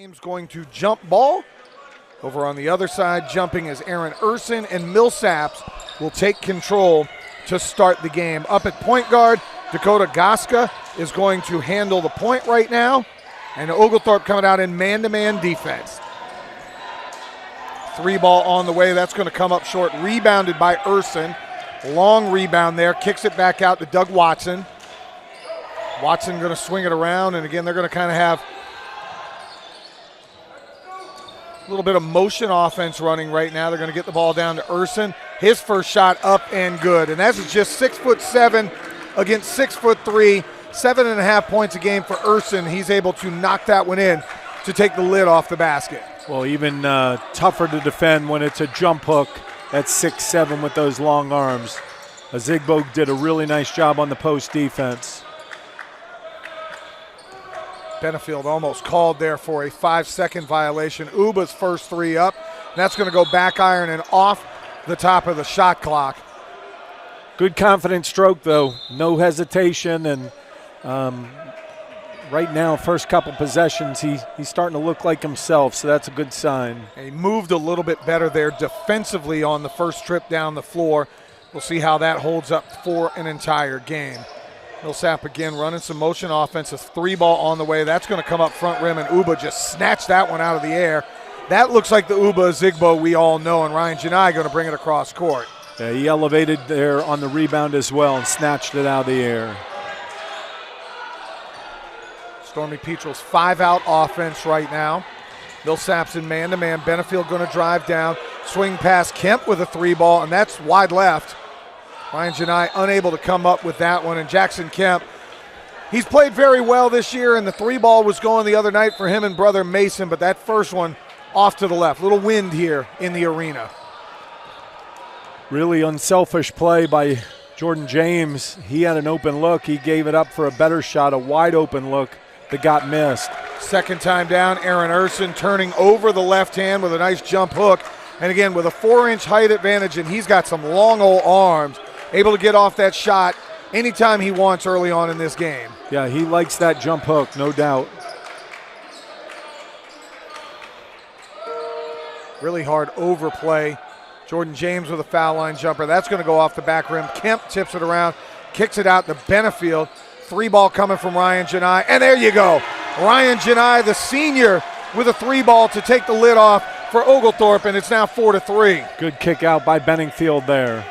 James going to jump ball. Over on the other side, jumping is Aaron Urson, and Millsaps will take control to start the game. Up at point guard, Dakota Goska is going to handle the point right now, and Oglethorpe coming out in man-to-man defense. 3 ball on the way, that's going to come up short, rebounded by Urson. Long rebound there, kicks it back out to Doug Watson. Watson going to swing it around, and again, they're going to kind of have a little bit of motion offense running right now. They're going to get the ball down to Urson. His first shot up and good, and that's just 6'7" against 6'3", 7.5 points a game for Urson. He's able to knock that one in to take the lid off the basket. Well, even tougher to defend when it's a jump hook at 6'7" with those long arms. Zigbo did a really nice job on the post defense. Benefield almost called there for a 5-second violation. Uba's first 3 up. And that's going to go back iron and off the top of the shot clock. Good confident stroke, though. No hesitation. And right now, first couple possessions, he's starting to look like himself, so that's a good sign. And he moved a little bit better there defensively on the first trip down the floor. We'll see how that holds up for an entire game. Millsap again running some motion offense. A 3 ball on the way. That's going to come up front rim, and Uba just snatched that one out of the air. That looks like the Uba Zigbo we all know, and Ryan Janai going to bring it across court. Yeah, he elevated there on the rebound as well and snatched it out of the air. Stormy Petrel's 5-out offense right now. Millsaps in man-to-man. Benefield going to drive down. Swing past Kemp with a 3 ball, and that's wide left. Ryan Janai unable to come up with that one, and Jackson Kemp, he's played very well this year, and the 3 ball was going the other night for him and brother Mason, but that first one off to the left. Little wind here in the arena. Really unselfish play by Jordan James. He had an open look. He gave it up for a better shot, a wide open look that got missed. Second time down, Aaron Urson turning over the left hand with a nice jump hook, and again with a 4-inch height advantage, and he's got some long old arms. Able to get off that shot anytime he wants early on in this game. Yeah, he likes that jump hook, no doubt. Really hard overplay. Jordan James with a foul line jumper. That's going to go off the back rim. Kemp tips it around, kicks it out to Benefield. 3 ball coming from Ryan Janai, and there you go. Ryan Janai, the senior, with a 3 ball to take the lid off for Oglethorpe, and it's now 4-3. Good kick out by Benningfield there.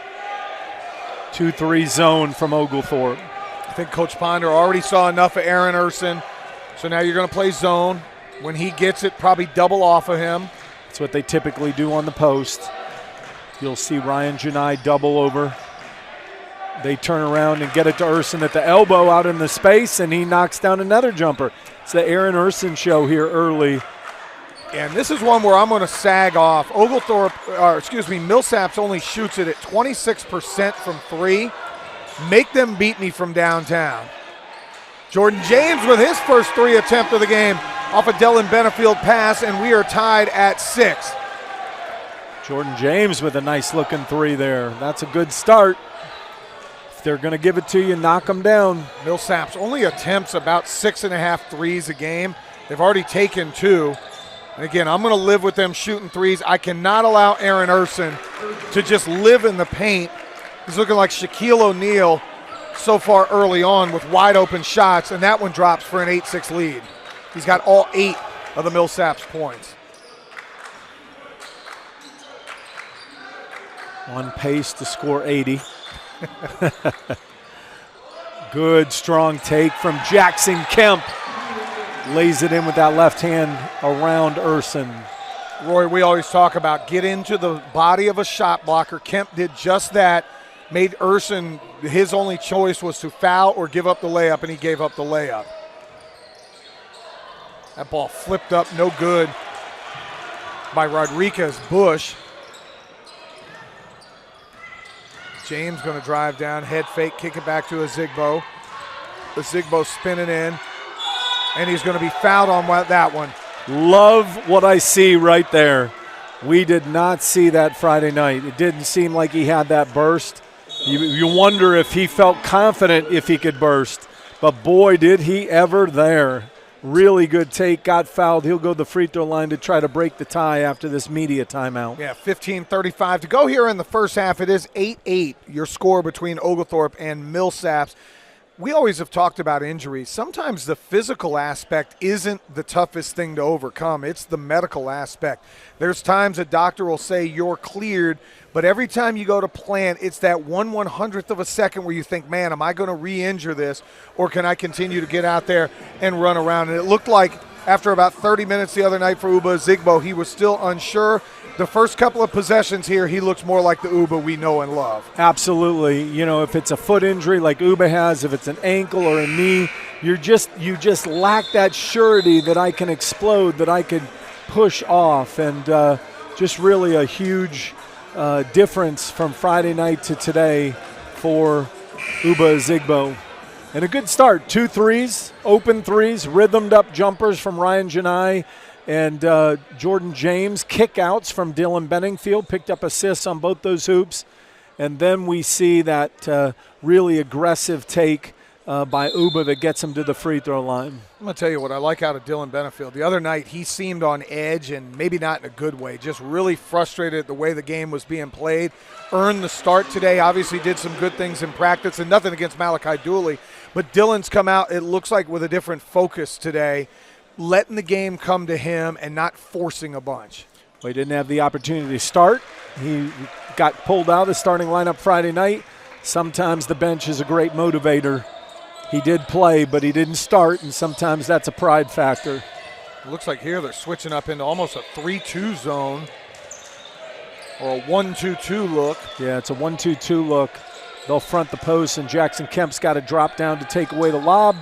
2-3 zone from Oglethorpe. I think Coach Ponder already saw enough of Aaron Urson, so now you're going to play zone. When he gets it, probably double off of him. That's what they typically do on the post. You'll see Ryan Janai double over. They turn around and get it to Urson at the elbow out in the space, and he knocks down another jumper. It's the Aaron Urson show here early. And this is one where I'm going to sag off. Millsaps only shoots it at 26% from 3. Make them beat me from downtown. Jordan James with his first 3 attempt of the game off a Dylan Benefield pass, and we are tied at 6. Jordan James with a nice looking 3 there. That's a good start. If they're going to give it to you, knock them down. Millsaps only attempts about 6.5 threes a game. They've already taken 2. And again, I'm going to live with them shooting 3s. I cannot allow Aaron Urson to just live in the paint. He's looking like Shaquille O'Neal so far early on with wide open shots, and that one drops for an 8-6 lead. He's got all 8 of the Millsaps points. On pace to score 80. Good strong take from Jackson Kemp. Lays it in with that left hand around Urson. Roy, we always talk about get into the body of a shot blocker. Kemp did just that. Made Urson, his only choice was to foul or give up the layup, and he gave up the layup. That ball flipped up, no good by Rodriguez Bush. James going to drive down, head fake, kick it back to a Zigbo. The Zigbo spinning in, and he's going to be fouled on that one. Love what I see right there. We did not see that Friday night. It didn't seem like he had that burst. You wonder if he felt confident if he could burst, but boy, did he ever there. Really good take, got fouled. He'll go to the free throw line to try to break the tie after this media timeout. Yeah, 15:35 to go here in the first half. It is 8-8, your score between Oglethorpe and Millsaps. We always have talked about injuries. Sometimes the physical aspect isn't the toughest thing to overcome. It's the medical aspect. There's times a doctor will say you're cleared, but every time you go to plant, it's that 1/100th of a second where you think, man, am I going to re-injure this, or can I continue to get out there and run around? And it looked like after about 30 minutes the other night for Uba Zigbo, he was still unsure. The first couple of possessions here, he looks more like the Uba we know and love. Absolutely. You know, if it's a foot injury like Uba has, if it's an ankle or a knee, you just lack that surety that I can explode, that I can push off. And just really a huge difference from Friday night to today for Uba Zigbo. And a good start. 2 threes, open threes, rhythmed up jumpers from Ryan Janai and Jordan James. Kickouts from Dylan Benningfield, picked up assists on both those hoops. And then we see that really aggressive take by Uba that gets him to the free throw line. I'm going to tell you what I like out of Dylan Benefield. The other night, he seemed on edge, and maybe not in a good way, just really frustrated at the way the game was being played. Earned the start today, obviously did some good things in practice, and nothing against Malachi Dooley. But Dylan's come out, it looks like, with a different focus today, letting the game come to him and not forcing a bunch. Well, he didn't have the opportunity to start. He got pulled out of the starting lineup Friday night. Sometimes the bench is a great motivator. He did play, but he didn't start, and sometimes that's a pride factor. It looks like here they're switching up into almost a 3-2 zone or a 1-2-2 look. Yeah, it's a 1-2-2 look. They'll front the post, and Jackson Kemp's got to drop down to take away the lob.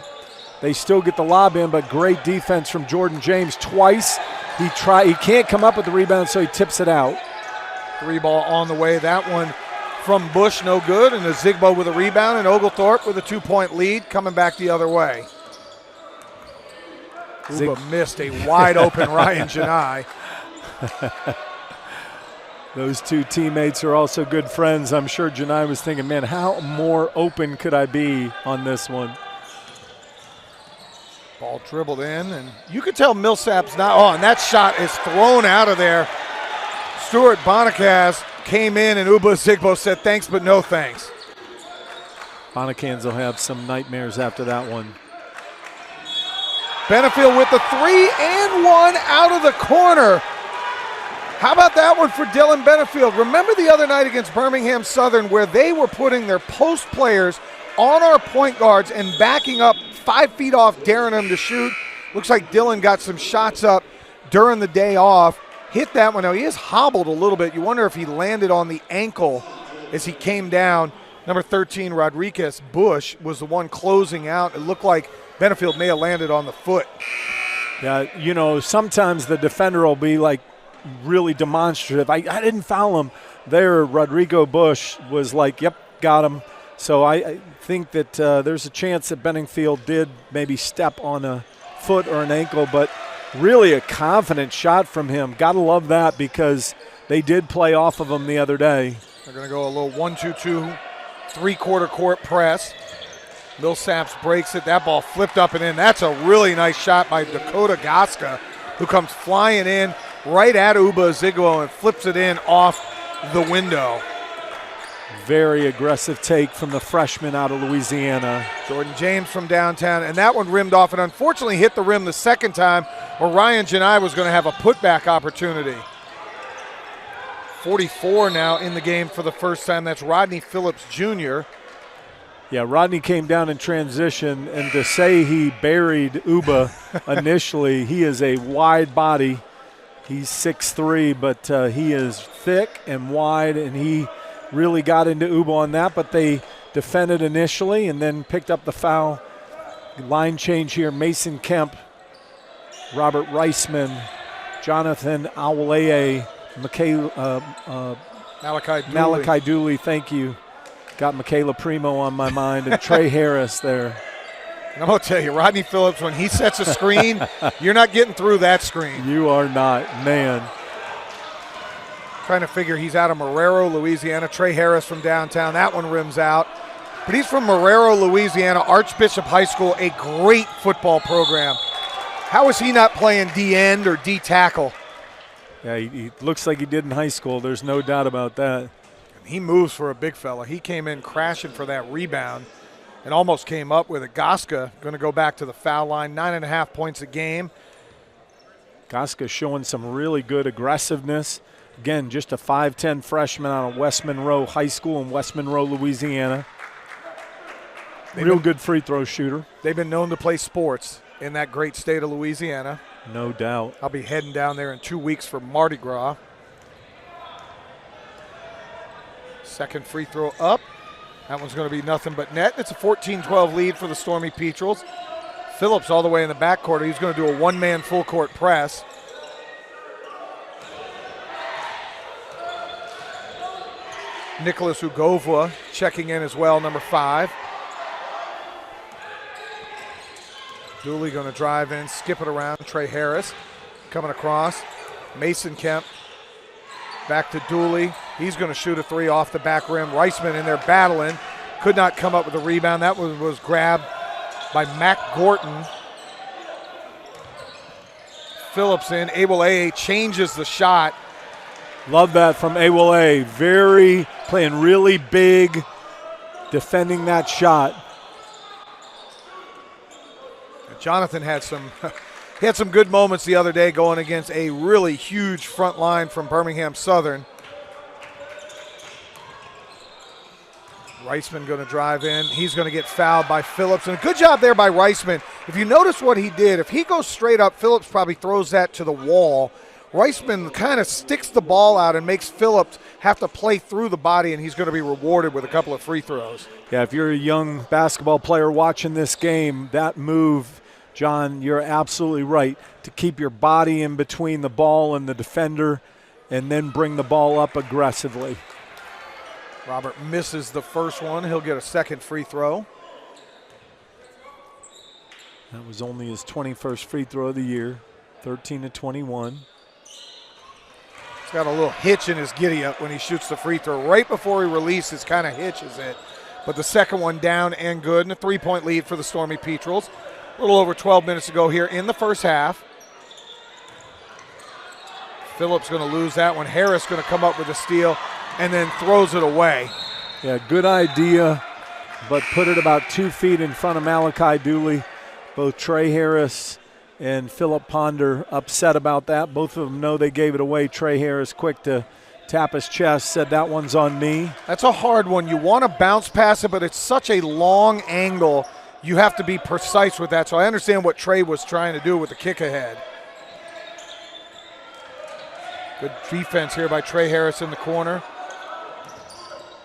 They still get the lob in, but great defense from Jordan James twice. He can't come up with the rebound, so he tips it out. 3 ball on the way. That one from Bush, no good, and a Zigbo with a rebound, and Oglethorpe with a 2-point lead coming back the other way. Uba missed a wide-open Ryan Janai. Those two teammates are also good friends. I'm sure Janai was thinking, man, how more open could I be on this one? Ball dribbled in, and you could tell Millsaps not. Oh, and that shot is thrown out of there. Stuart Bonacaz came in, and Uba Zigbo said thanks, but no thanks. Bonacans will have some nightmares after that one. Benefield with the 3 and 1 out of the corner. How about that one for Dylan Benefield? Remember the other night against Birmingham Southern where they were putting their post players on our point guards and backing up 5 feet off, daring them to shoot. Looks like Dylan got some shots up during the day off. Hit that one. Now, he is hobbled a little bit. You wonder if he landed on the ankle as he came down. Number 13, Rodriguez Bush, was the one closing out. It looked like Benefield may have landed on the foot. Yeah, you know, sometimes the defender will be like really demonstrative. I didn't foul him. There, Rodrigo Bush was like, yep, got him. So I think that there's a chance that Benningfield did maybe step on a foot or an ankle, but really a confident shot from him. Got to love that because they did play off of him the other day. They're going to go a little 1-2-2, 3/4 court press. Millsaps breaks it. That ball flipped up and in. That's a really nice shot by Dakota Goska, who comes flying in right at Uba Zigbo and flips it in off the window. Very aggressive take from the freshman out of Louisiana. Jordan James from downtown, and that one rimmed off and unfortunately hit the rim the second time where Ryan Janai was going to have a putback opportunity. 44 now in the game for the first time. That's Rodney Phillips Jr. Yeah, Rodney came down in transition, and to say he buried Uba initially, he is a wide body. He's 6'3", but he is thick and wide, and he really got into Uba on that, but they defended initially and then picked up the foul. Line change here, Mason Kemp, Robert Reisman, Jonathan Awoleye, Malachi Dooley, thank you. Got Michaela Primo on my mind, and Trey Harris there. And I'm going to tell you, Rodney Phillips, when he sets a screen, you're not getting through that screen. You are not, man. Trying to figure he's out of Marrero, Louisiana. Trey Harris from downtown. That one rims out. But he's from Marrero, Louisiana, Archbishop High School, a great football program. How is he not playing D-end or D-tackle? Yeah, he looks like he did in high school. There's no doubt about that. He moves for a big fella. He came in crashing for that rebound and almost came up with it. Goska going to go back to the foul line, 9.5 points a game. Goska showing some really good aggressiveness. Again, just a 5'10 freshman out of West Monroe High School in West Monroe, Louisiana. Real good free throw shooter. They've been known to play sports in that great state of Louisiana. No doubt. I'll be heading down there in 2 weeks for Mardi Gras. Second free throw up. That one's going to be nothing but net. It's a 14-12 lead for the Stormy Petrels. Phillips all the way in the backcourt. He's going to do a one-man full-court press. Nicholas Ugovwa checking in as well, number 5. Dooley going to drive in, skip it around. Trey Harris coming across. Mason Kemp back to Dooley. He's going to shoot a 3 off the back rim. Reisman in there battling. Could not come up with a rebound. That was grabbed by Mac Gorton. Phillips in. Abel A changes the shot. Love that from Abel A. Playing really big, defending that shot. Jonathan had some good moments the other day going against a really huge front line from Birmingham Southern. Reisman going to drive in. He's going to get fouled by Phillips. And a good job there by Reisman. If you notice what he did, if he goes straight up, Phillips probably throws that to the wall. Reisman kind of sticks the ball out and makes Phillips have to play through the body, and he's going to be rewarded with a couple of free throws. Yeah, if you're a young basketball player watching this game, that move, John, you're absolutely right, to keep your body in between the ball and the defender and then bring the ball up aggressively. Robert misses the first one. He'll get a second free throw. That was only his 21st free throw of the year, 13-21. He's got a little hitch in his giddy-up when he shoots the free throw. Right before he releases, kind of hitches it. But the second one down and good, and a 3-point lead for the Stormy Petrels. A little over 12 minutes to go here in the first half. Phillips going to lose that one. Harris going to come up with a steal and then throws it away. Yeah, good idea, but put it about 2 feet in front of Malachi Dooley. Both Trey Harris and Philip Ponder upset about that. Both of them know they gave it away. Trey Harris quick to tap his chest, said that one's on me. That's a hard one. You want to bounce past it, but it's such a long angle. You have to be precise with that. So I understand what Trey was trying to do with the kick ahead. Good defense here by Trey Harris in the corner.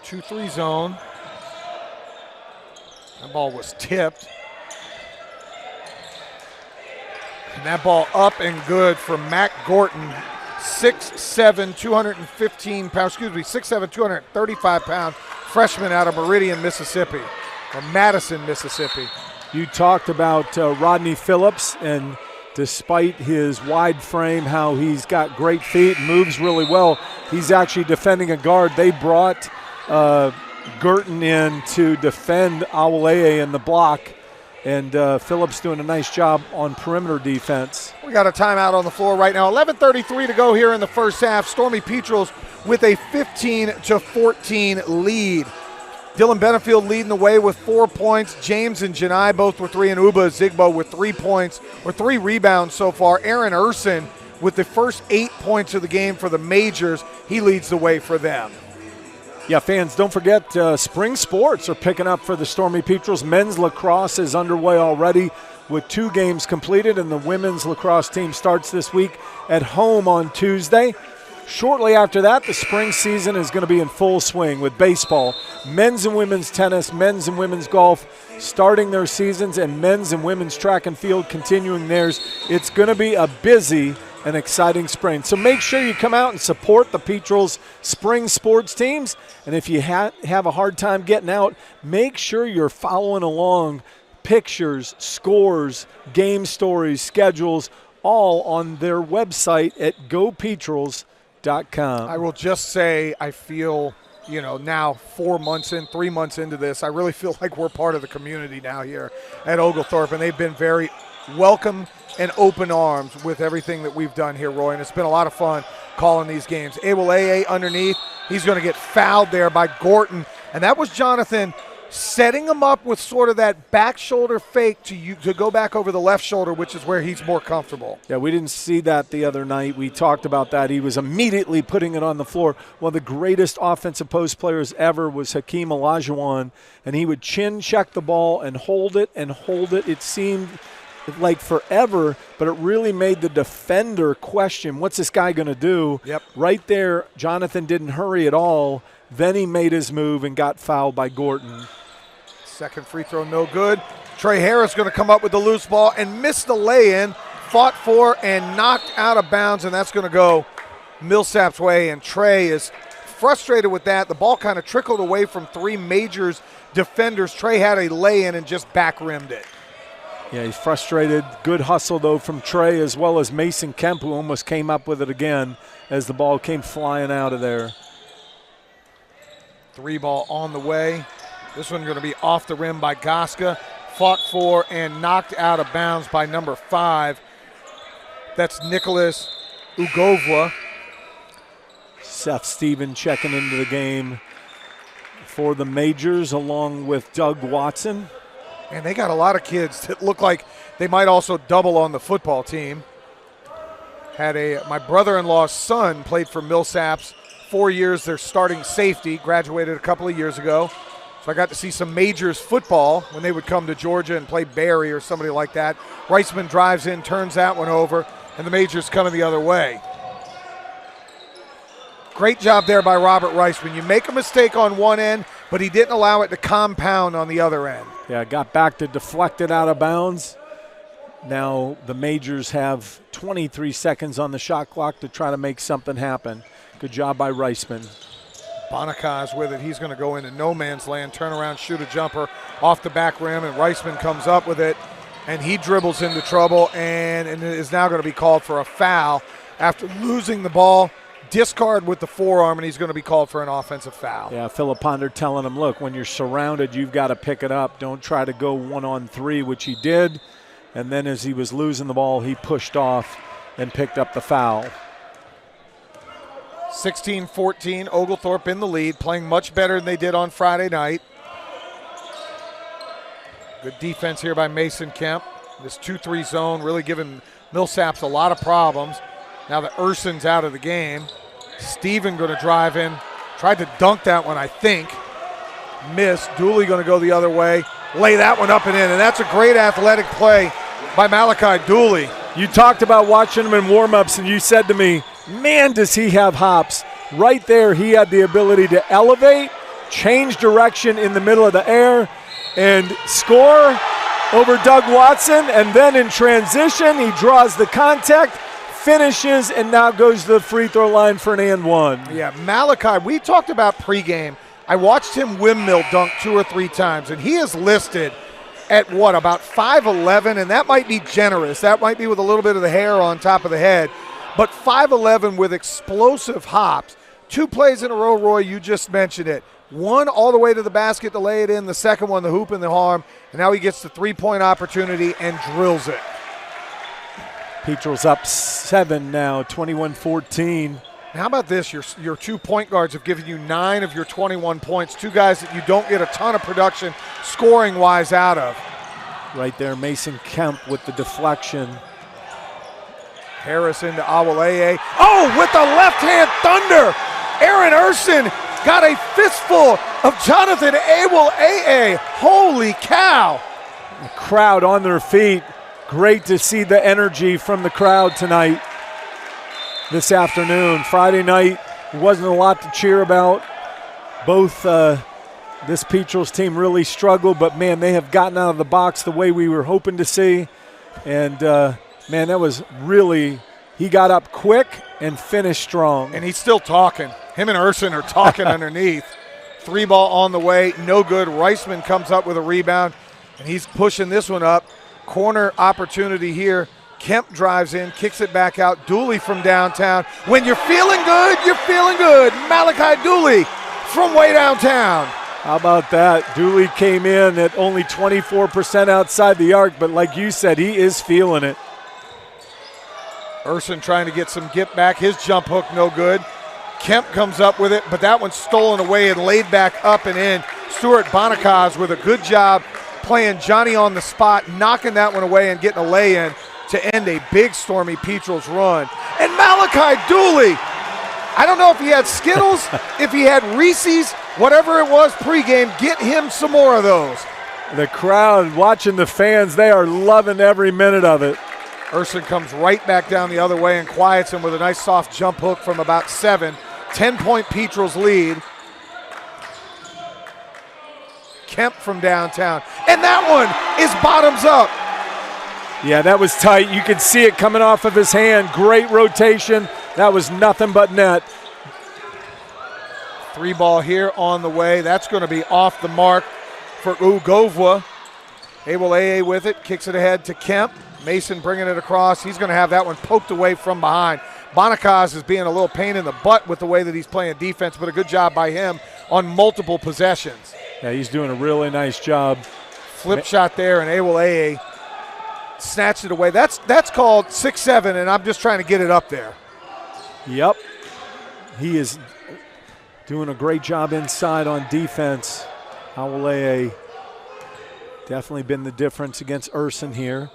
2-3 zone. That ball was tipped. And that ball up and good from Mac Gorton. 6'7", 215 pounds, 6'7", 235 pound freshman out of Meridian, Mississippi, or Madison, Mississippi. You talked about Rodney Phillips, and despite his wide frame, how he's got great feet, moves really well, he's actually defending a guard. They brought Gorton in to defend Awoleye in the block. And Phillips doing a nice job on perimeter defense. We got a timeout on the floor right now. 11:33 to go here in the first half. Stormy Petrels with a 15-14 lead. Dylan Benefield leading the way with 4 points. James and Janai both with 3, and Uba Zigbo with 3 points, or 3 rebounds so far. Aaron Urson with the first 8 points of the game for the Majors. He leads the way for them. Yeah, fans, don't forget spring sports are picking up for the Stormy Petrels. Men's lacrosse is underway already with 2 games completed, and the women's lacrosse team starts this week at home on Tuesday. Shortly after that, the spring season is going to be in full swing with baseball, men's and women's tennis, men's and women's golf starting their seasons, and men's and women's track and field continuing theirs. It's going to be a busy and exciting spring. So make sure you come out and support the Petrels spring sports teams. And if you have a hard time getting out, make sure you're following along pictures, scores, game stories, schedules, all on their website at gopetrels.com. I will just say I feel, now 4 months in, 3 months into this, I really feel like we're part of the community now here at Oglethorpe, and they've been very welcome and open arms with everything that we've done here, Roy, and it's been a lot of fun calling these games. Ewoleye underneath. He's going to get fouled there by Gorton, and that was Jonathan setting him up with sort of that back shoulder fake to go back over the left shoulder, which is where he's more comfortable. Yeah, we didn't see that the other night. We talked about that. He was immediately putting it on the floor. One of the greatest offensive post players ever was Hakeem Olajuwon, and he would chin check the ball and hold it and hold it. It seemed like forever, but it really made the defender question, what's this guy going to do? Yep. Right there, Jonathan didn't hurry at all. Then he made his move and got fouled by Gorton. Second free throw, no good. Trey Harris going to come up with the loose ball and miss the lay-in. Fought for and knocked out of bounds, and that's going to go Millsaps' way. And Trey is frustrated with that. The ball kind of trickled away from three Majors defenders. Trey had a lay-in and just back-rimmed it. Yeah, he's frustrated. Good hustle, though, from Trey, as well as Mason Kemp, who almost came up with it again as the ball came flying out of there. Three ball on the way. This one going to be off the rim by Goska. Fought for and knocked out of bounds by number 5. That's Nicholas Ugovwa. Seth Stephen checking into the game for the Majors, along with Doug Watson. And they got a lot of kids that look like they might also double on the football team. My brother-in-law's son played for Millsaps 4 years. Their starting safety, graduated a couple of years ago. So I got to see some Majors football when they would come to Georgia and play Barry or somebody like that. Reisman drives in, turns that one over, and the Majors coming the other way. Great job there by Robert Reisman. You make a mistake on one end, but he didn't allow it to compound on the other end. Yeah, got back to deflect it out of bounds. Now the Majors have 23 seconds on the shot clock to try to make something happen. Good job by Reisman. Bonacaz with it. He's going to go into no man's land, turn around, shoot a jumper off the back rim, and Reisman comes up with it, and he dribbles into trouble and is now going to be called for a foul after losing the ball. Discard with the forearm, and he's going to be called for an offensive foul. Yeah, Philip Ponder telling him, look, when you're surrounded, you've got to pick it up. Don't try to go 1-on-3, which he did. And then as he was losing the ball, he pushed off and picked up the foul. 16-14, Oglethorpe in the lead, playing much better than they did on Friday night. Good defense here by Mason Kemp. This 2-3 zone really giving Millsaps a lot of problems. Now that Urson's out of the game, Steven going to drive in. Tried to dunk that one, I think. Missed. Dooley going to go the other way. Lay that one up and in, and that's a great athletic play by Malachi Dooley. You talked about watching him in warm-ups, and you said to me, man, does he have hops. Right there, he had the ability to elevate, change direction in the middle of the air, and score over Doug Watson. And then in transition, he draws the contact, finishes, and now goes to the free throw line for an and one. Yeah, Malachi, we talked about pregame. I watched him windmill dunk 2 or 3 times, and he is listed at what, about 5'11", and that might be generous. That might be with a little bit of the hair on top of the head. But 5'11" with explosive hops. 2 plays in a row, Roy, you just mentioned it. One all the way to the basket to lay it in, the second one the hoop and the arm, and now he gets the three-point opportunity and drills it. Petrel's up 7 now, 21-14. How about this? Your 2 point guards have given you 9 of your 21 points. 2 guys that you don't get a ton of production scoring-wise out of. Right there, Mason Kemp with the deflection. Harris into Ewoleye. Oh, with the left-hand thunder. Aaron Urson got a fistful of Jonathan Ewoleye. Holy cow. The crowd on their feet. Great to see the energy from the crowd tonight. This afternoon. Friday night, wasn't a lot to cheer about. Both this Petrels team really struggled, but man, they have gotten out of the box the way we were hoping to see. And man, that was really, he got up quick and finished strong. And he's still talking. Him and Urson are talking underneath. 3 ball on the way, no good. Reisman comes up with a rebound, and he's pushing this one up. Corner opportunity here. Kemp drives in, kicks it back out. Dooley from downtown. When you're feeling good, you're feeling good. Malachi Dooley from way downtown. How about that? Dooley came in at only 24% outside the arc, but like you said, he is feeling it. Urson trying to get some get back. His jump hook no good. Kemp comes up with it, but that one's stolen away and laid back up and in. Stuart Bonacaz with a good job playing Johnny on the spot, knocking that one away and getting a lay-in to end a big Stormy Petrels run. And Malachi Dooley, I don't know if he had Skittles, if he had Reese's, whatever it was pregame, get him some more of those. The crowd watching the fans, they are loving every minute of it. Urson comes right back down the other way and quiets him with a nice soft jump hook from about 7. 10-point Petrels lead. Kemp from downtown. And that one is bottoms up. Yeah, that was tight. You could see it coming off of his hand. Great rotation. That was nothing but net. 3 ball here on the way. That's going to be off the mark for Ugovwa. Awoleye with it, kicks it ahead to Kemp. Mason bringing it across. He's going to have that one poked away from behind. Bonacaz is being a little pain in the butt with the way that he's playing defense, but a good job by him on multiple possessions. Yeah, he's doing a really nice job. Flip shot there, and Awoleye snatched it away. That's called 6-7, and I'm just trying to get it up there. Yep. He is doing a great job inside on defense. Awoleye definitely been the difference against Urson here.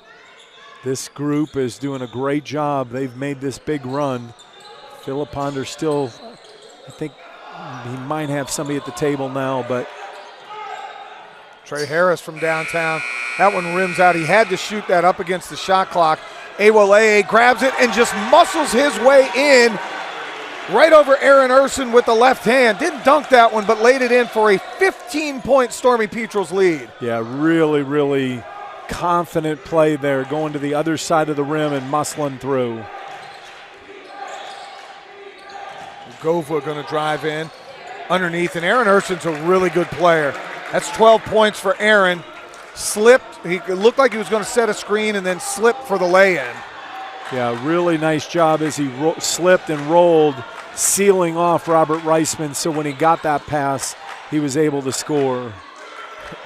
This group is doing a great job. They've made this big run. Philip Ponder still, I think he might have somebody at the table now, but. Trey Harris from downtown. That one rims out. He had to shoot that up against the shot clock. Awoleye grabs it and just muscles his way in right over Aaron Urson with the left hand. Didn't dunk that one, but laid it in for a 15-point Stormy Petrels lead. Yeah, really, really confident play there, going to the other side of the rim and muscling through. Govua going to drive in underneath, and Aaron Urson's a really good player. That's 12 points for Aaron. Slipped. He looked like he was going to set a screen and then slipped for the lay-in. Yeah, really nice job as he slipped and rolled, sealing off Robert Reisman, so when he got that pass, he was able to score.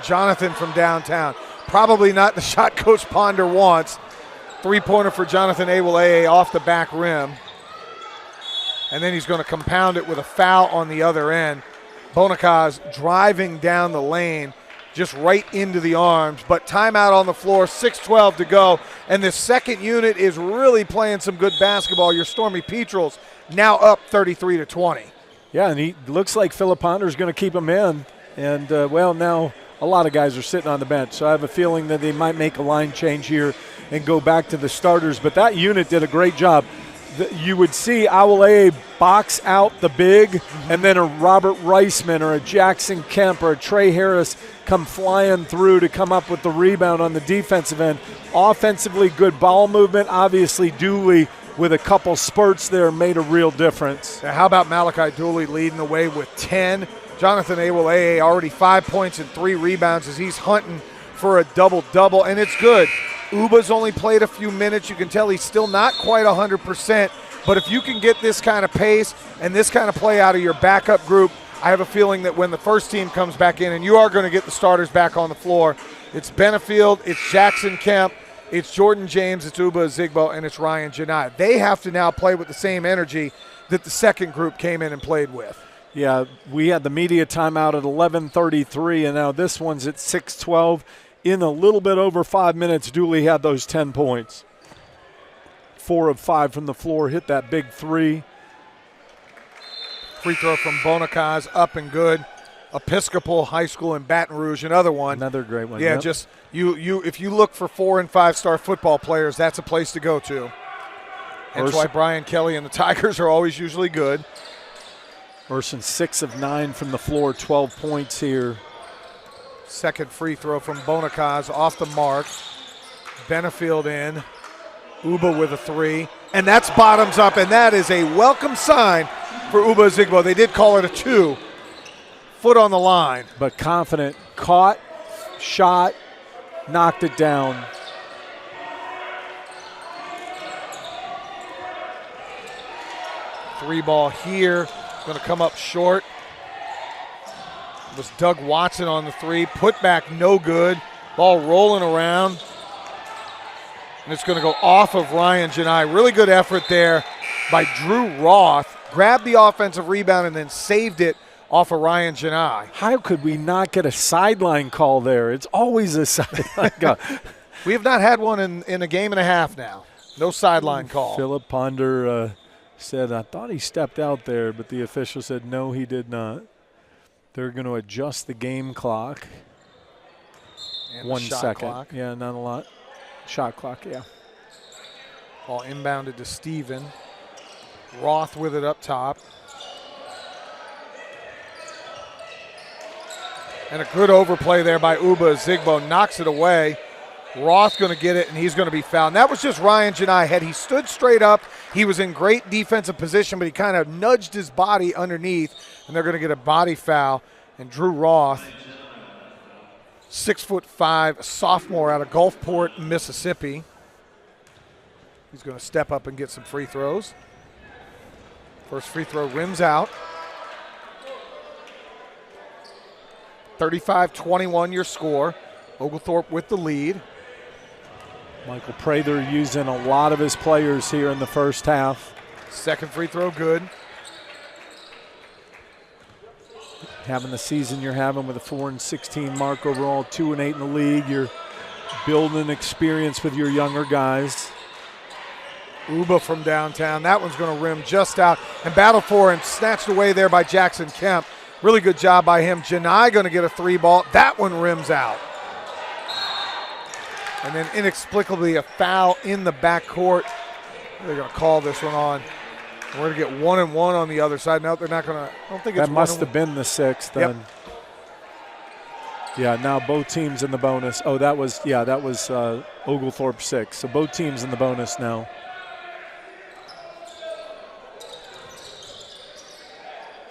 Jonathan from downtown. Probably not the shot Coach Ponder wants. 3-pointer for Jonathan Awoleye off the back rim. And then he's going to compound it with a foul on the other end. Bonacaz driving down the lane, just right into the arms. But timeout on the floor, 6:12 to go. And this second unit is really playing some good basketball. Your Stormy Petrels now up 33-20. Yeah, and he looks like Philip Ponder's going to keep him in. And, well, now a lot of guys are sitting on the bench. So I have a feeling that they might make a line change here and go back to the starters. But that unit did a great job. You would see Awoleye box out the big, and then a Robert Reisman or a Jackson Kemp or a Trey Harris come flying through to come up with the rebound on the defensive end. Offensively, good ball movement. Obviously, Dooley with a couple spurts there made a real difference. Now, how about Malachi Dooley leading the way with 10? Jonathan Awoleye already 5 points and 3 rebounds as he's hunting for a double-double, and it's good. Uba's only played a few minutes. You can tell he's still not quite 100%, but if you can get this kind of pace and this kind of play out of your backup group, I have a feeling that when the first team comes back in, and you are going to get the starters back on the floor, it's Benefield, it's Jackson Kemp, it's Jordan James, it's Uba Zigbo, and it's Ryan Janai. They have to now play with the same energy that the second group came in and played with. Yeah, we had the media timeout at 11:33, and now this one's at 6:12. In a little bit over 5 minutes, Dooley had those 10 points. 4 of 5 from the floor, hit that big 3. Free throw from Bonacaz, up and good. Episcopal High School in Baton Rouge, another one. Another great one. Yeah, yep. Just you. If you look for 4- and 5-star football players, that's a place to go to. That's why Brian Kelly and the Tigers are always usually good. Urson 6 of 9 from the floor, 12 points here. Second free throw from Bonacaz off the mark. Benefield in. Uba with a 3. And that's bottoms up, and that is a welcome sign for Uba Zigbo. They did call it a 2. Foot on the line. But confident. Caught, shot, knocked it down. Three ball here. Going to come up short. It was Doug Watson on the three. Put back, no good. Ball rolling around. And it's going to go off of Ryan Janai. Really good effort there by Drew Roth. Grabbed the offensive rebound and then saved it off of Ryan Janai. How could we not get a sideline call there? It's always a sideline call. We have not had one in a game and a half now. No sideline call. Philip Ponder said, I thought he stepped out there, but the official said, no, he did not. They're going to adjust the game clock. And 1 second. Clock. Yeah, not a lot. Shot clock, yeah. Ball inbounded to Steven. Roth with it up top. And a good overplay there by Uba Zigbo. Knocks it away. Roth going to get it, and he's going to be fouled. And that was just Ryan Janai. Had he stood straight up, he was in great defensive position, but he kind of nudged his body underneath, and they're going to get a body foul. And Drew Roth, 6'5", sophomore out of Gulfport, Mississippi. He's going to step up and get some free throws. First free throw rims out. 35-21 your score. Oglethorpe with the lead. Michael Prather using a lot of his players here in the first half. Second free throw good. Having the season you're having with a 4-16 mark overall, 2-8 in the league. You're building experience with your younger guys. Uba from downtown. That one's going to rim just out and battle for and snatched away there by Jackson Kemp. Really good job by him. Janai going to get a three ball. That one rims out. And then inexplicably a foul in the backcourt. They're going to call this one on. We're going to get 1-1 on the other side. No, they're not going to. I don't think it's that must have been the sixth then. Yep. Yeah, now both teams in the bonus. Oh, that was Oglethorpe 6. So both teams in the bonus now.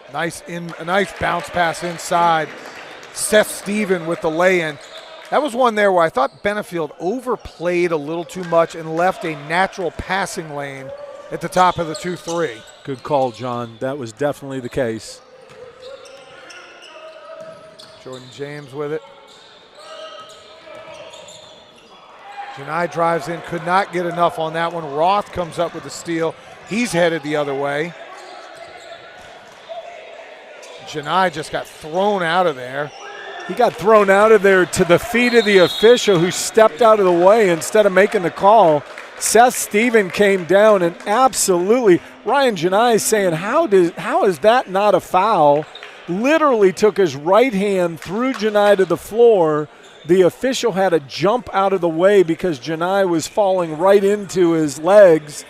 A nice bounce pass inside. Seth Steven with the lay-in. That was one there where I thought Benefield overplayed a little too much and left a natural passing lane at the top of the 2-3. Good call, John. That was definitely the case. Jordan James with it. Janai drives in, could not get enough on that one. Roth comes up with the steal. He's headed the other way. Janai just got thrown out of there. He got thrown out of there to the feet of the official who stepped out of the way instead of making the call. Seth Steven came down and absolutely, Ryan Janai is saying, how is that not a foul? Literally took his right hand through Janai to the floor. The official had to jump out of the way because Janai was falling right into his legs,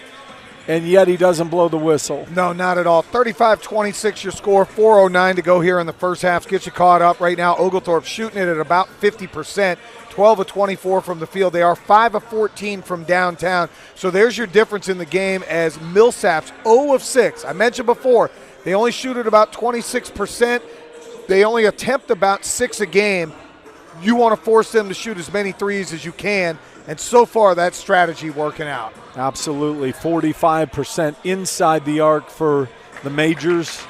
and yet he doesn't blow the whistle. No, not at all. 35-26 your score, 4:09 to go here in the first half. Get you caught up right now. Oglethorpe shooting it at about 50%, 12 of 24 from the field. They are 5 of 14 from downtown. So there's your difference in the game as Millsaps 0 of 6. I mentioned before, they only shoot at about 26%. They only attempt about 6 a game. You want to force them to shoot as many threes as you can. And so far, that strategy working out. Absolutely. 45% inside the arc for the majors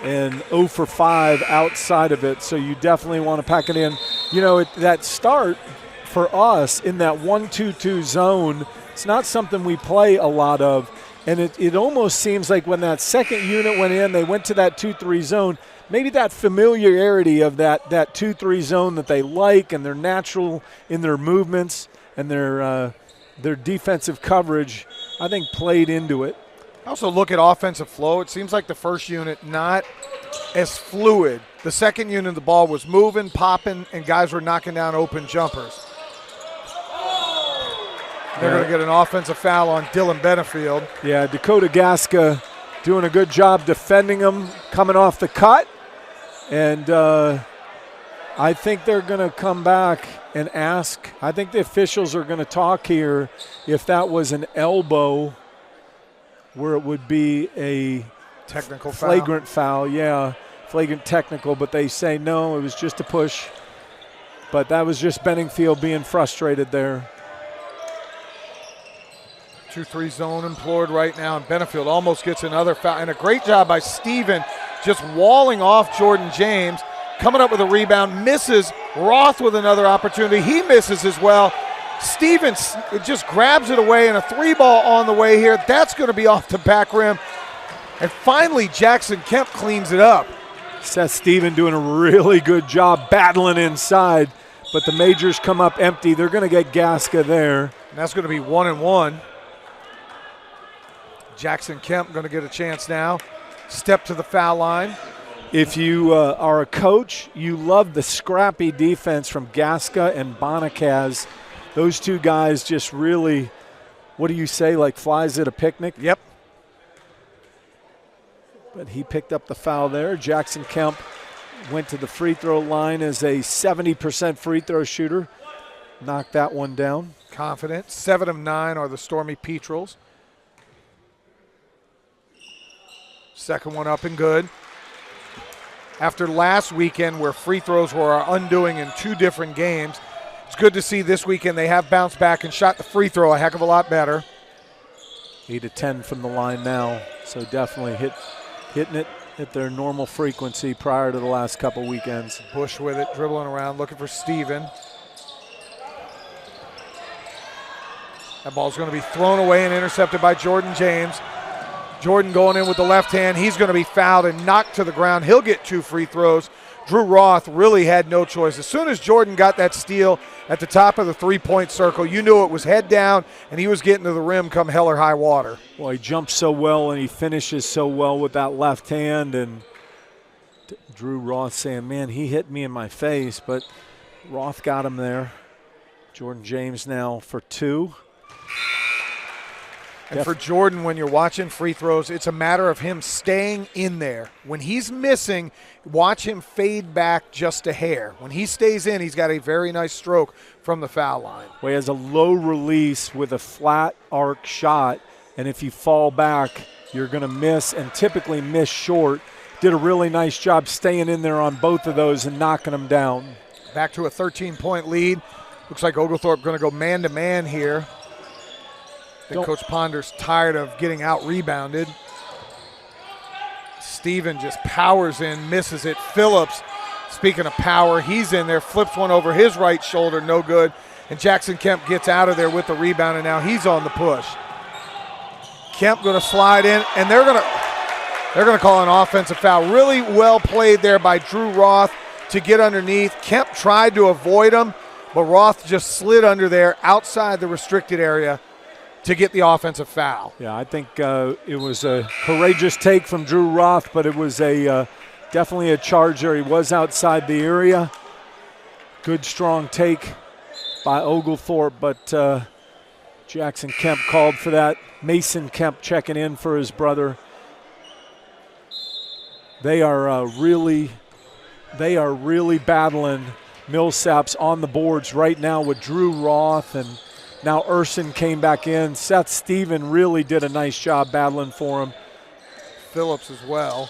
and 0 for 5 outside of it. So you definitely want to pack it in. You know, that start for us in that 1-2-2 zone, it's not something we play a lot of. And it almost seems like when that second unit went in, they went to that 2-3 zone. Maybe that familiarity of that 2-3 zone that they like and they're natural in their movements and their defensive coverage, I think, played into it. Also look at offensive flow. It seems like the first unit not as fluid. The second unit, the ball was moving, popping, and guys were knocking down open jumpers. They're going to get an offensive foul on Dylan Benefield. Yeah, Dakota Gasca doing a good job defending him, coming off the cut. And I think they're going to come back and ask. I think the officials are going to talk here if that was an elbow where it would be a technical flagrant foul. Yeah, flagrant technical, but they say no, it was just a push. But that was just Benningfield being frustrated there. 2-3 zone employed right now, and Benefield almost gets another foul. And a great job by Steven just walling off Jordan James. coming up with a rebound, misses. Roth with another opportunity. He misses as well. Stevens just grabs it away, and a 3-ball on the way here. That's going to be off the back rim. And finally, Jackson Kemp cleans it up. Seth Steven doing a really good job battling inside, but the Majors come up empty. They're going to get Gasca there. And that's going to be 1-1. Jackson Kemp going to get a chance now. Step to the foul line. If you are a coach, you love the scrappy defense from Gasca and Bonacaz. Those two guys just really, what do you say, like flies at a picnic? Yep. But he picked up the foul there. Jackson Kemp went to the free throw line as a 70% free throw shooter. Knocked that one down. Confident. 7 of 9 are the Stormy Petrels. Second one up and good. After last weekend where free throws were our undoing in 2 different games, it's good to see this weekend they have bounced back and shot the free throw a heck of a lot better. 8 of 10 from the line now, so definitely hitting it at their normal frequency prior to the last couple weekends. Bush with it, dribbling around, looking for Steven. That ball's going to be thrown away and intercepted by Jordan James. Jordan going in with the left hand. He's going to be fouled and knocked to the ground. He'll get 2 free throws. Drew Roth really had no choice. As soon as Jordan got that steal at the top of the three-point circle, you knew it was head down, and he was getting to the rim come hell or high water. Well, he jumps so well, and he finishes so well with that left hand. And Drew Roth saying, man, he hit me in my face, but Roth got him there. Jordan James now for 2. And for Jordan, when you're watching free throws, it's a matter of him staying in there. When he's missing, watch him fade back just a hair. When he stays in, he's got a very nice stroke from the foul line. Well, he has a low release with a flat arc shot, and if you fall back, you're going to miss, and typically miss short. Did a really nice job staying in there on both of those and knocking them down. Back to a 13-point lead. Looks like Oglethorpe going to go man-to-man here. I think Coach Ponder's tired of getting out-rebounded. Steven just powers in, misses it. Phillips, speaking of power, he's in there, flips one over his right shoulder, no good. And Jackson Kemp gets out of there with the rebound, and now he's on the push. Kemp going to slide in, and they're going to call an offensive foul. Really well played there by Drew Roth to get underneath. Kemp tried to avoid him, but Roth just slid under there outside the restricted area to get the offensive foul. Yeah, I think it was a courageous take from Drew Roth, but it was a definitely a charge there. He was outside the area. Good, strong take by Oglethorpe, but Jackson Kemp called for that. Mason Kemp checking in for his brother. They are really battling Millsaps on the boards right now with Drew Roth, and now Urson came back in. Seth Steven really did a nice job battling for him. Phillips as well.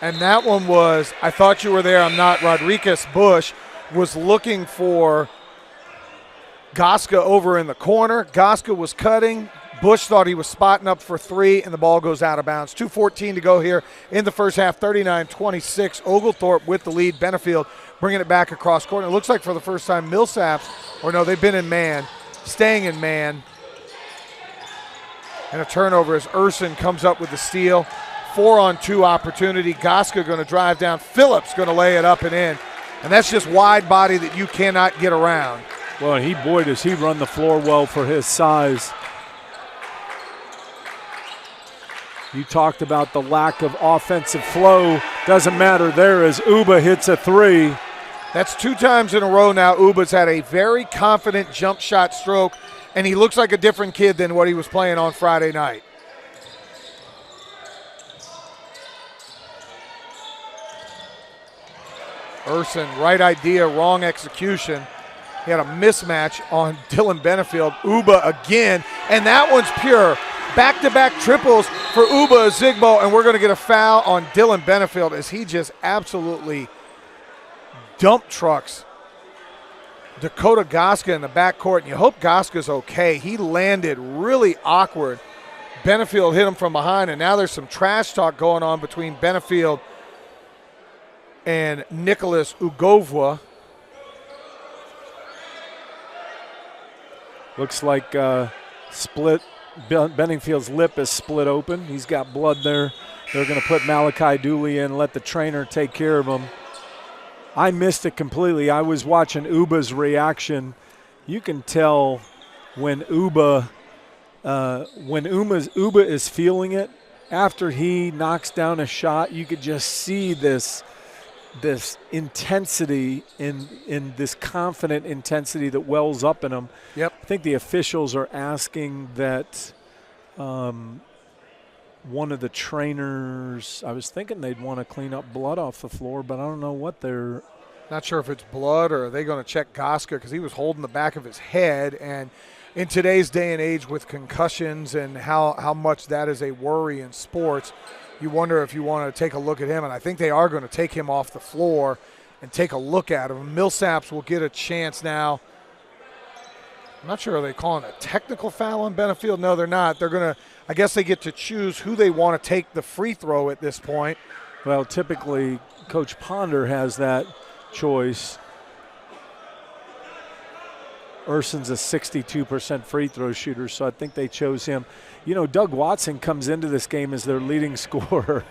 And that one was, I thought you were there, I'm not. Rodriguez Bush was looking for Gasca over in the corner. Gasca was cutting. Bush thought he was spotting up for 3, and the ball goes out of bounds. 2:14 to go here in the first half, 39-26. Oglethorpe with the lead. Benefield bringing it back across court. And it looks like for the first time Millsaps, or no, they've been in man, staying in man. And a turnover as Urson comes up with the steal. 4-on-2 opportunity. Gasca going to drive down. Phillips going to lay it up and in. And that's just wide body that you cannot get around. Well, does he run the floor well for his size. You talked about the lack of offensive flow. Doesn't matter there as Uba hits a 3. That's 2 times in a row now. Uba's had a very confident jump shot stroke, and he looks like a different kid than what he was playing on Friday night. Urson, right idea, wrong execution. He had a mismatch on Dylan Benefield. Uba again, and that one's pure. Back-to-back triples for Uba Zigbo, and we're going to get a foul on Dylan Benefield as he just absolutely dump trucks Dakota Gasca in the backcourt, and you hope Gasca's okay. He landed really awkward Benefield hit him from behind, and now there's some trash talk going on between Benefield and Nicholas Ugovwa. Looks like split. Benningfield's lip is split open. He's got blood there. They're going to put Malachi Dooley in, let the trainer take care of him. I missed it completely. I was watching Uba's reaction. You can tell when Uba is feeling it. After he knocks down a shot, you could just see this intensity in this confident intensity that wells up in him. Yep. I think the officials are asking that one of the trainers, I was thinking they'd want to clean up blood off the floor, but I don't know what they're. Not sure if it's blood or are they going to check Goska because he was holding the back of his head. And in today's day and age with concussions and how much that is a worry in sports, you wonder if you want to take a look at him. And I think they are going to take him off the floor and take a look at him. Millsaps will get a chance now. I'm not sure, are they calling a technical foul on Benefield? No, they're not. They're going to, I guess they get to choose who they want to take the free throw at this point. Well, typically Coach Ponder has that choice. Urson's a 62% free throw shooter, so I think they chose him. You know, Doug Watson comes into this game as their leading scorer.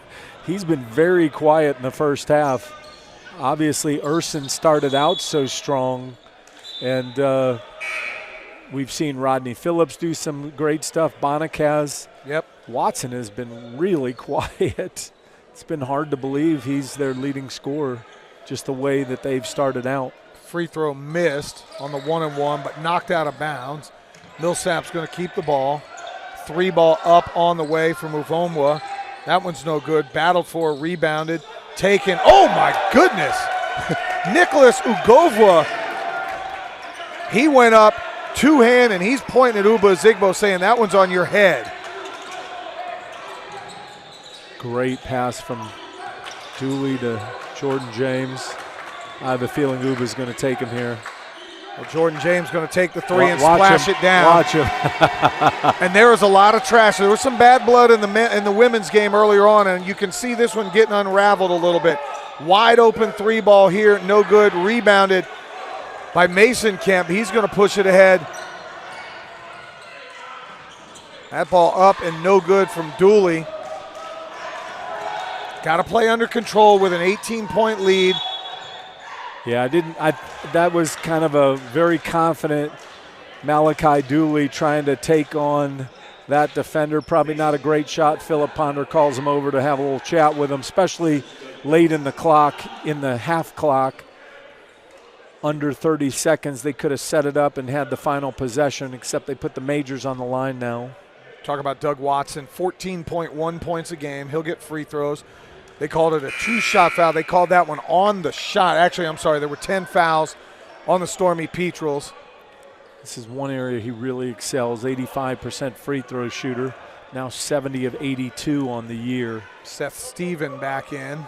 He's been very quiet in the first half. Obviously, Urson started out so strong, and we've seen Rodney Phillips do some great stuff. Bonac has. Yep. Watson has been really quiet. It's been hard to believe he's their leading scorer, just the way that they've started out. Free throw missed on the 1-and-1, but knocked out of bounds. Millsap's going to keep the ball. 3-ball up on the way from Uvomwa. That one's no good. Battled for, rebounded, taken. Oh, my goodness. Nicholas Ugovwa, he went up two-hand, and he's pointing at Uba Zigbo saying that one's on your head. Great pass from Dooley to Jordan James. I have a feeling Uba's going to take him here. Well, Jordan James going to take the three and splash it down. Watch him. And there was a lot of trash. There was some bad blood in the women's game earlier on, and you can see this one getting unraveled a little bit. Wide open 3-ball here, no good. Rebounded by Mason Kemp. He's going to push it ahead. That ball up and no good from Dooley. Got to play under control with an 18-point lead. Yeah, that was kind of a very confident Malachi Dooley trying to take on that defender. Probably not a great shot. Philip Ponder calls him over to have a little chat with him, especially late in the clock, in the half clock. Under 30 seconds, they could have set it up and had the final possession, except they put the majors on the line now. Talk about Doug Watson, 14.1 points a game. He'll get free throws. They called it a 2-shot foul. They called that one on the shot. Actually, I'm sorry, there were 10 fouls on the Stormy Petrels. This is one area he really excels, 85% free throw shooter, now 70 of 82 on the year. Seth Steven back in,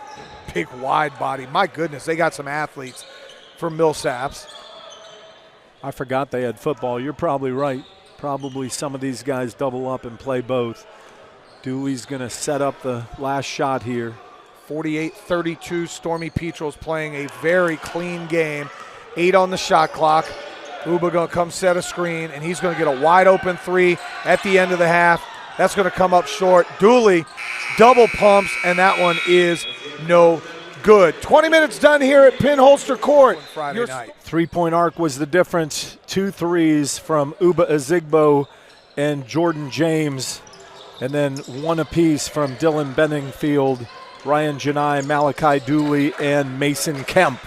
big wide body. My goodness, they got some athletes for Millsaps. I forgot they had football. You're probably right. Probably some of these guys double up and play both. Dooley's going to set up the last shot here. 48-32, Stormy Petrels playing a very clean game. 8 on the shot clock. Uba going to come set a screen, and he's going to get a wide open 3 at the end of the half. That's going to come up short. Dooley double pumps, and that one is no good. 20 minutes done here at Pinholster Court. Friday night. 3-point arc was the difference. 2 threes from Uba Ezigbo and Jordan James, and then 1 apiece from Dylan Benningfield, Ryan Janai, Malachi Dooley, and Mason Kemp.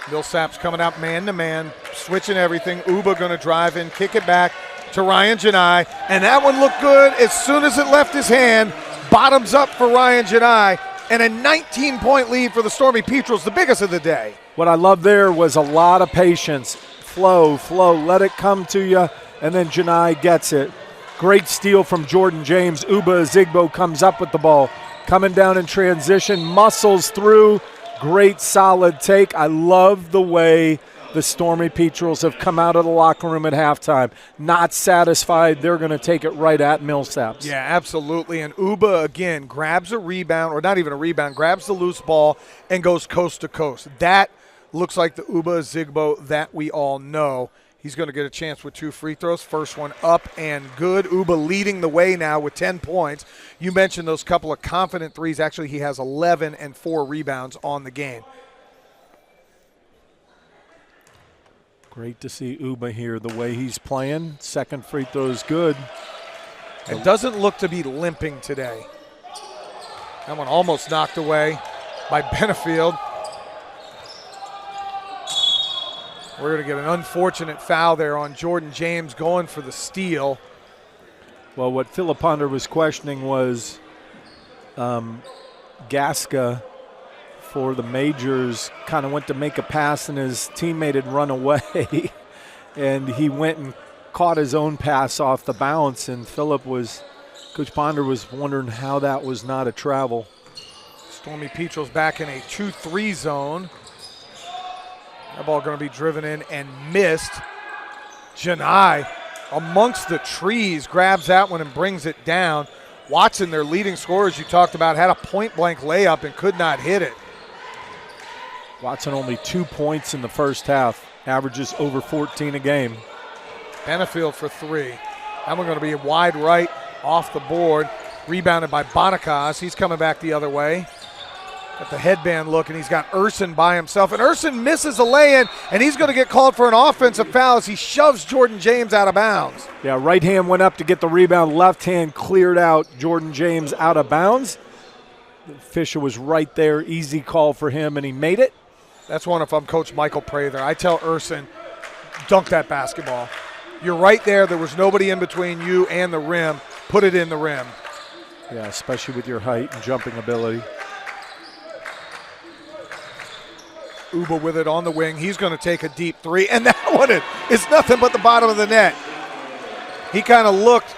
Millsaps coming out man-to-man, switching everything. Uba going to drive in, kick it back to Ryan Janai, and that one looked good as soon as it left his hand. Bottoms up for Ryan Janai, and a 19-point lead for the Stormy Petrels, the biggest of the day. What I love there was a lot of patience. Flow, let it come to you, and then Janai gets it. Great steal from Jordan James. Uba Ezigbo comes up with the ball. Coming down in transition, muscles through. Great solid take. I love the way the Stormy Petrels have come out of the locker room at halftime. Not satisfied. They're going to take it right at Millsaps. Yeah, absolutely. And Uba, again, grabs a rebound, or not even a rebound, grabs the loose ball and goes coast to coast. That looks like the Uba Zigbo that we all know. He's going to get a chance with 2 free throws. First one up and good. Uba leading the way now with 10 points. You mentioned those couple of confident threes. Actually, he has 11 and 4 rebounds on the game. Great to see Uba here the way he's playing. Second free throw is good. It doesn't look to be limping today. That one almost knocked away by Benefield. We're going to get an unfortunate foul there on Jordan James going for the steal. Well, what Philip Ponder was questioning was Gasca for the majors kind of went to make a pass and his teammate had run away. And he went and caught his own pass off the bounce. And Coach Ponder was wondering how that was not a travel. Stormy Petrels back in a 2-3 zone. That ball going to be driven in and missed. Janai amongst the trees grabs that one and brings it down. Watson, their leading scorer, as you talked about, had a point-blank layup and could not hit it. Watson only 2 points in the first half, averages over 14 a game. Benefield for 3. That one going to be wide right off the board. Rebounded by Bonacaz. He's coming back the other way. Got the headband look, and he's got Urson by himself. And Urson misses a lay-in, and he's going to get called for an offensive foul as he shoves Jordan James out of bounds. Yeah, right hand went up to get the rebound. Left hand cleared out Jordan James out of bounds. Fisher was right there. Easy call for him, and he made it. That's one if I'm Coach Michael Prather. I tell Urson, dunk that basketball. You're right there. There was nobody in between you and the rim. Put it in the rim. Yeah, especially with your height and jumping ability. Uba with it on the wing. He's going to take a deep 3, and that one is nothing but the bottom of the net. He kind of looked.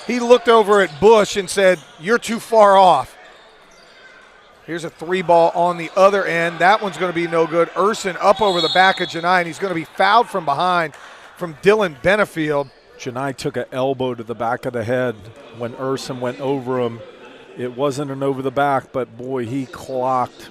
He looked over at Bush and said, "You're too far off." Here's a 3 ball on the other end. That one's going to be no good. Urson up over the back of Janai, and he's going to be fouled from behind from Dylan Benefield. Janai took an elbow to the back of the head when Urson went over him. It wasn't an over the back, but boy, he clocked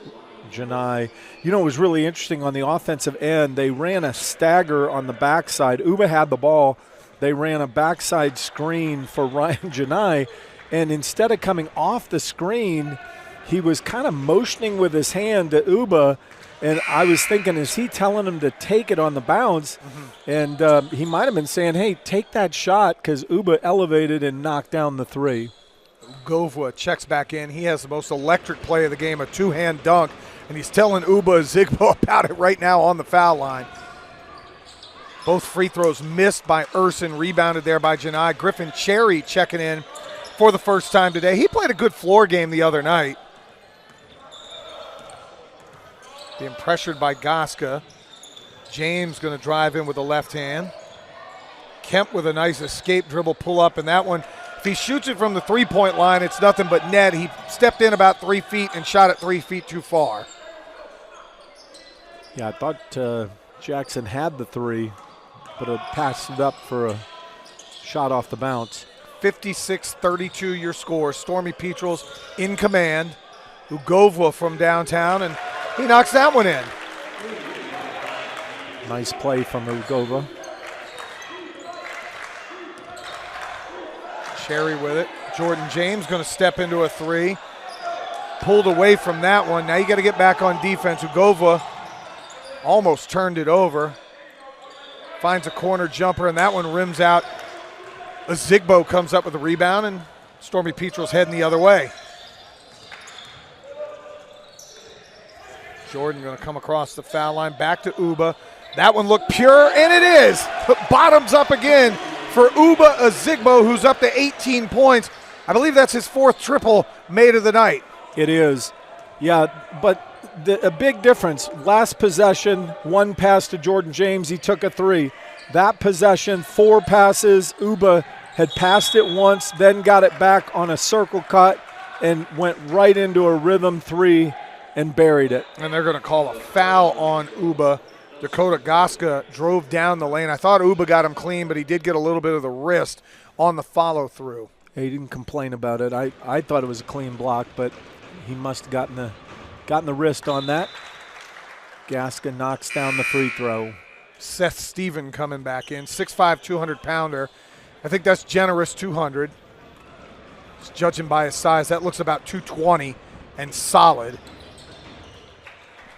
Janai. You know, it was really interesting on the offensive end. They ran a stagger on the backside. Uba had the ball. They ran a backside screen for Ryan Janai, and instead of coming off the screen, he was kind of motioning with his hand to Uba, and I was thinking, is he telling him to take it on the bounce? Mm-hmm. And he might have been saying, hey, take that shot, because Uba elevated and knocked down the 3. Govua checks back in. He has the most electric play of the game, a 2-hand dunk, and he's telling Uba Zigbo about it right now on the foul line. Both free throws missed by Urson, rebounded there by Janai. Griffin Cherry checking in for the first time today. He played a good floor game the other night. Being pressured by Gasca. James going to drive in with the left hand. Kemp with a nice escape dribble pull up, and that one, if he shoots it from the 3-point line, it's nothing but net. He stepped in about 3 feet and shot it 3 feet too far. Yeah, I thought Jackson had the 3, but it passed it up for a shot off the bounce. 56-32 your score. Stormy Petrels in command. Ugovwa from downtown, and he knocks that one in. Nice play from Ugova. Cherry with it. Jordan James going to step into a 3. Pulled away from that one. Now you got to get back on defense. Ugova almost turned it over. Finds a corner jumper, and that one rims out. Zigbo comes up with a rebound, and Stormy Petrels heading the other way. Jordan going to come across the foul line, back to Uba. That one looked pure, and it is. Bottoms up again for Uba Zigbo, who's up to 18 points. I believe that's his 4th triple made of the night. It is. Yeah, but a big difference. Last possession, 1 pass to Jordan James. He took a 3. That possession, 4 passes. Uba had passed it once, then got it back on a circle cut and went right into a rhythm 3 and buried it. And they're going to call a foul on Uba. Dakota Goska drove down the lane. I thought Uba got him clean, but he did get a little bit of the wrist on the follow-through. He didn't complain about it. I thought it was a clean block, but he must have gotten the wrist on that. Gaska knocks down the free throw. Seth Steven coming back in, 6'5", 200-pounder. I think that's generous 200. Just judging by his size, that looks about 220 and solid.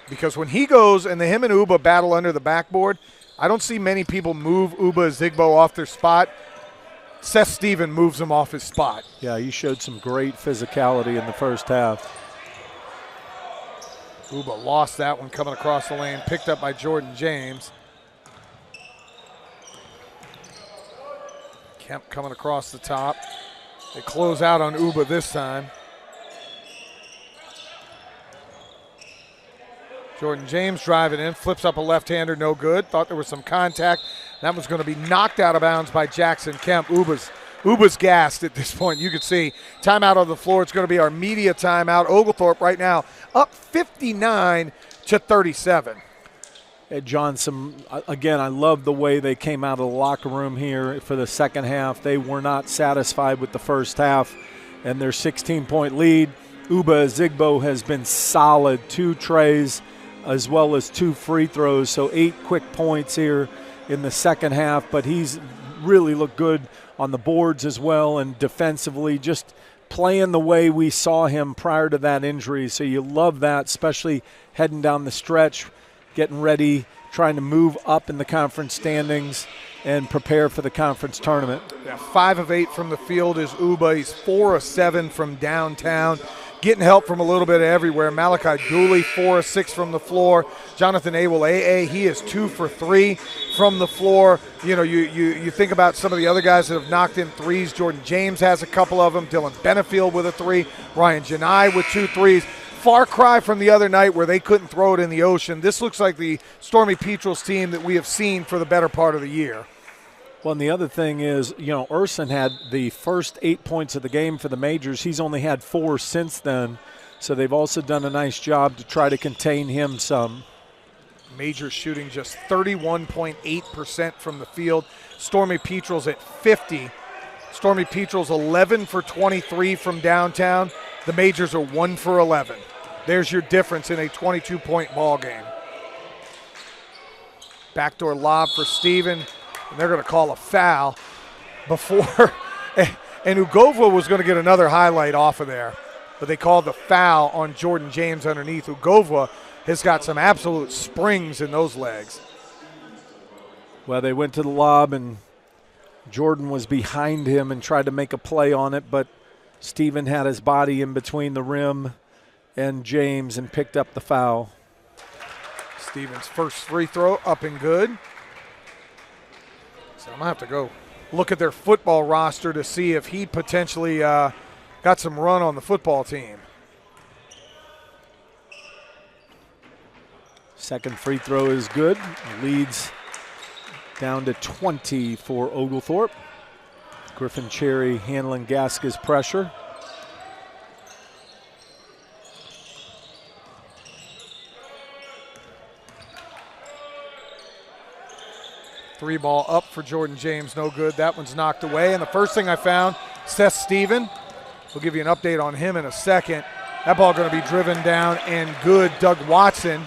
Because when he goes and him and Uba battle under the backboard, I don't see many people move Uba Zigbo off their spot. Seth Steven moves him off his spot. Yeah, he showed some great physicality in the first half. Uba lost that one coming across the lane, picked up by Jordan James. Kemp coming across the top. They close out on Uba this time. Jordan James driving in, flips up a left-hander, no good. Thought there was some contact. That was going to be knocked out of bounds by Jackson Kemp. Uba's gassed at this point. You can see timeout on the floor. It's going to be our media timeout. Oglethorpe right now up 59-37. John, again, I love the way they came out of the locker room here for the second half. They were not satisfied with the first half and their 16-point lead. Uba Zigbo has been solid, 2 trays as well as 2 free throws, so 8 quick points here in the second half, but he's really looked good on the boards as well and defensively, just playing the way we saw him prior to that injury. So you love that, especially heading down the stretch, getting ready, trying to move up in the conference standings and prepare for the conference tournament. Yeah, 5 of 8 from the field is Uba. He's 4 of 7 from downtown. Getting help from a little bit of everywhere. Malachi Dooley, 4 of 6 from the floor. Jonathan Abel, he is 2 for 3 from the floor. You know, you think about some of the other guys that have knocked in threes. Jordan James has a couple of them. Dylan Benefield with a 3. Ryan Janai with 2 threes. Far cry from the other night where they couldn't throw it in the ocean. This looks like the Stormy Petrels team that we have seen for the better part of the year. Well, and the other thing is, you know, Urson had the first 8 points of the game for the Majors. He's only had 4 since then, so they've also done a nice job to try to contain him some. Majors shooting just 31.8% from the field. Stormy Petrels at 50. Stormy Petrels 11 for 23 from downtown. The Majors are 1 for 11. There's your difference in a 22-point ball game. Backdoor lob for Steven. And they're going to call a foul before, and Ugova was going to get another highlight off of there, but they called the foul on Jordan James underneath. Ugova has got some absolute springs in those legs. Well, they went to the lob, and Jordan was behind him and tried to make a play on it, but Steven had his body in between the rim and James and picked up the foul. Steven's first free throw up and good. So I'm going to have to go look at their football roster to see if he potentially got some run on the football team. Second free throw is good. Leads down to 20 for Oglethorpe. Griffin Cherry handling Gaska's pressure. Three ball up for Jordan James, no good. That one's knocked away. And the first thing I found, Seth Steven. We'll give you an update on him in a second. That ball going to be driven down and good. Doug Watson.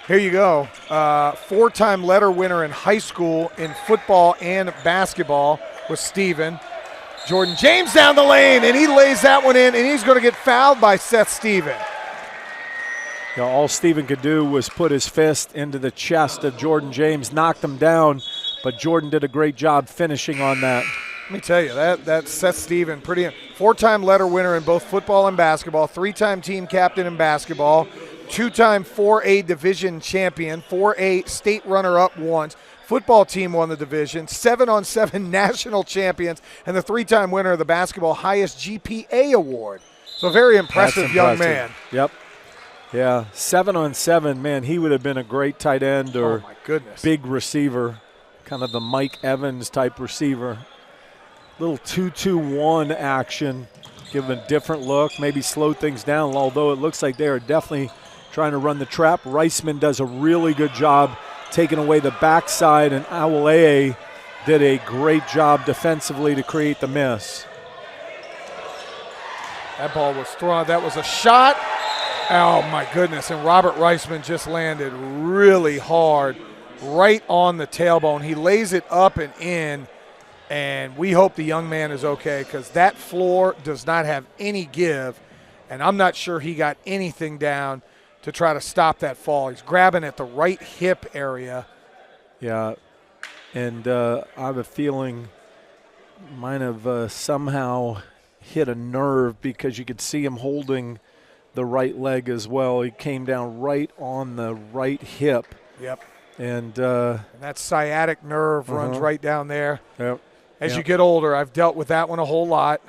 Here you go. 4-time letter winner in high school in football and basketball was Steven. Jordan James down the lane, and he lays that one in, and he's going to get fouled by Seth Steven. You know, all Steven could do was put his fist into the chest of Jordan James, knocked him down, but Jordan did a great job finishing on that. Let me tell you, that Seth Steven, pretty 4-time letter winner in both football and basketball, 3-time team captain in basketball, 2-time 4A division champion, 4A state runner-up once. Football team won the division, 7-on-7 national champions, and the 3-time winner of the basketball highest GPA award. So very impressive young man. Yep. Yeah, 7-on-7, man, he would have been a great tight end or my goodness, big receiver, kind of the Mike Evans type receiver. Little 2-2-1 action, give him a different look, maybe slow things down, although it looks like they are definitely trying to run the trap. Reisman does a really good job taking away the backside, and Awoleye did a great job defensively to create the miss. That ball was thrown. That was a shot. Oh, my goodness. And Robert Reisman just landed really hard right on the tailbone. He lays it up and in, and we hope the young man is okay because that floor does not have any give, and I'm not sure he got anything down to try to stop that fall. He's grabbing at the right hip area. Yeah, and I have a feeling might have somehow hit a nerve because you could see him holding the right leg as well. He came down right on the right hip. Yep. And that sciatic nerve runs right down there. Yep. As you get older, I've dealt with that one a whole lot.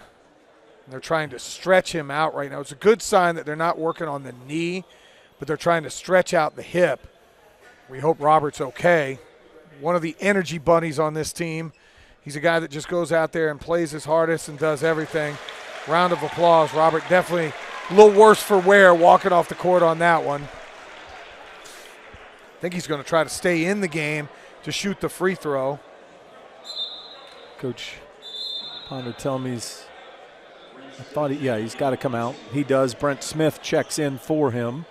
They're trying to stretch him out right now. It's a good sign that they're not working on the knee, but they're trying to stretch out the hip. We hope Robert's okay. One of the energy bunnies on this team. He's a guy that just goes out there and plays his hardest and does everything. Round of applause. Robert definitely a little worse for wear walking off the court on that one. I think he's going to try to stay in the game to shoot the free throw. Coach Ponder tell me he's got to come out. He does. Brent Smith checks in for him.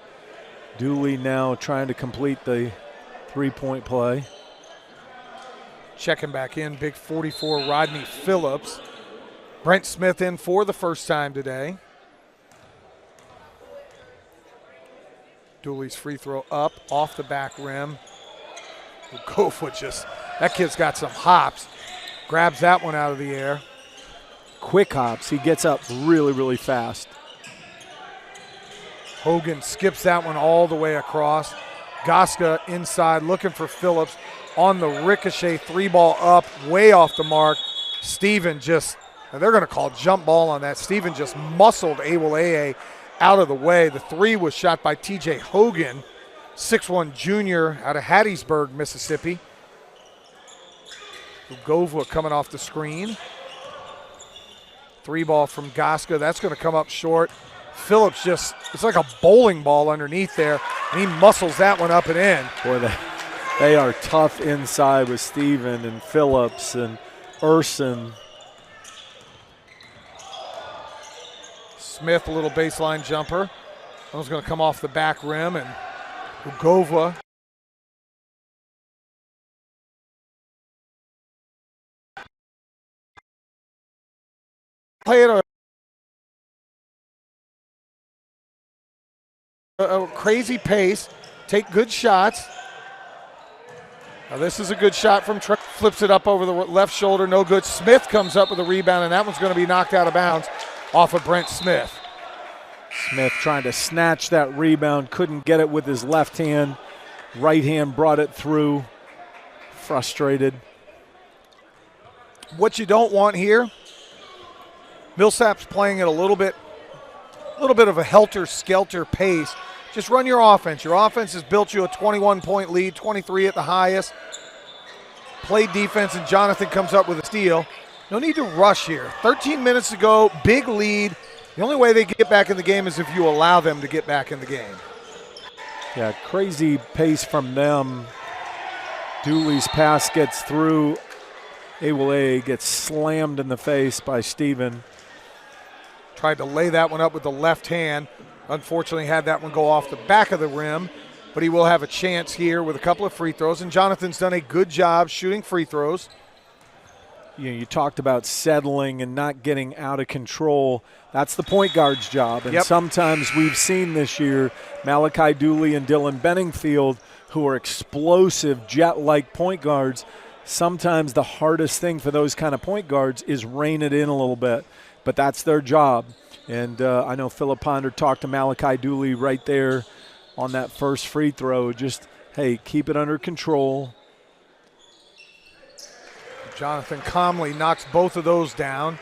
Dooley now trying to complete the three-point play. Checking back in, big 44 Rodney Phillips. Brent Smith in for the first time today. Dooley's free throw up, off the back rim. Gofoot just, that kid's got some hops. Grabs that one out of the air. Quick hops. He gets up really, really fast. Hogan skips that one all the way across. Goska inside looking for Phillips. On the ricochet, three ball up, way off the mark. Steven just, and they're going to call jump ball on that. Steven just muscled Awoleye out of the way. The three was shot by TJ Hogan, 6'1" junior out of Hattiesburg, Mississippi. Ugova coming off the screen. Three ball from Goska. That's going to come up short. Phillips just, it's like a bowling ball underneath there, and he muscles that one up and in. Boy, they are tough inside with Steven and Phillips and Urson. Smith, a little baseline jumper. That was going to come off the back rim, and Ugova. Play at a crazy pace, take good shots. Now this is a good shot from Trey. Flips it up over the left shoulder, no good. Smith comes up with a rebound, and that one's going to be knocked out of bounds off of Brent Smith. Smith trying to snatch that rebound, couldn't get it with his left hand. Right hand brought it through. Frustrated. What you don't want here, Millsaps playing at a little bit of a helter-skelter pace. Just run your offense. Your offense has built you a 21-point lead, 23 at the highest. Play defense, and Jonathan comes up with a steal. No need to rush here. 13 minutes to go, big lead. The only way they get back in the game is if you allow them to get back in the game. Yeah, crazy pace from them. Dooley's pass gets through. Awoleye gets slammed in the face by Steven. Tried to lay that one up with the left hand. Unfortunately had that one go off the back of the rim, but he will have a chance here with a couple of free throws, and Jonathan's done a good job shooting free throws. You talked about settling and not getting out of control. That's the point guard's job, and sometimes we've seen this year Malachi Dooley and Dylan Benningfield, who are explosive, jet-like point guards. Sometimes the hardest thing for those kind of point guards is rein it in a little bit, but that's their job. And I know Philip Ponder talked to Malachi Dooley right there on that first free throw. Just, hey, keep it under control. Jonathan calmly knocks both of those down.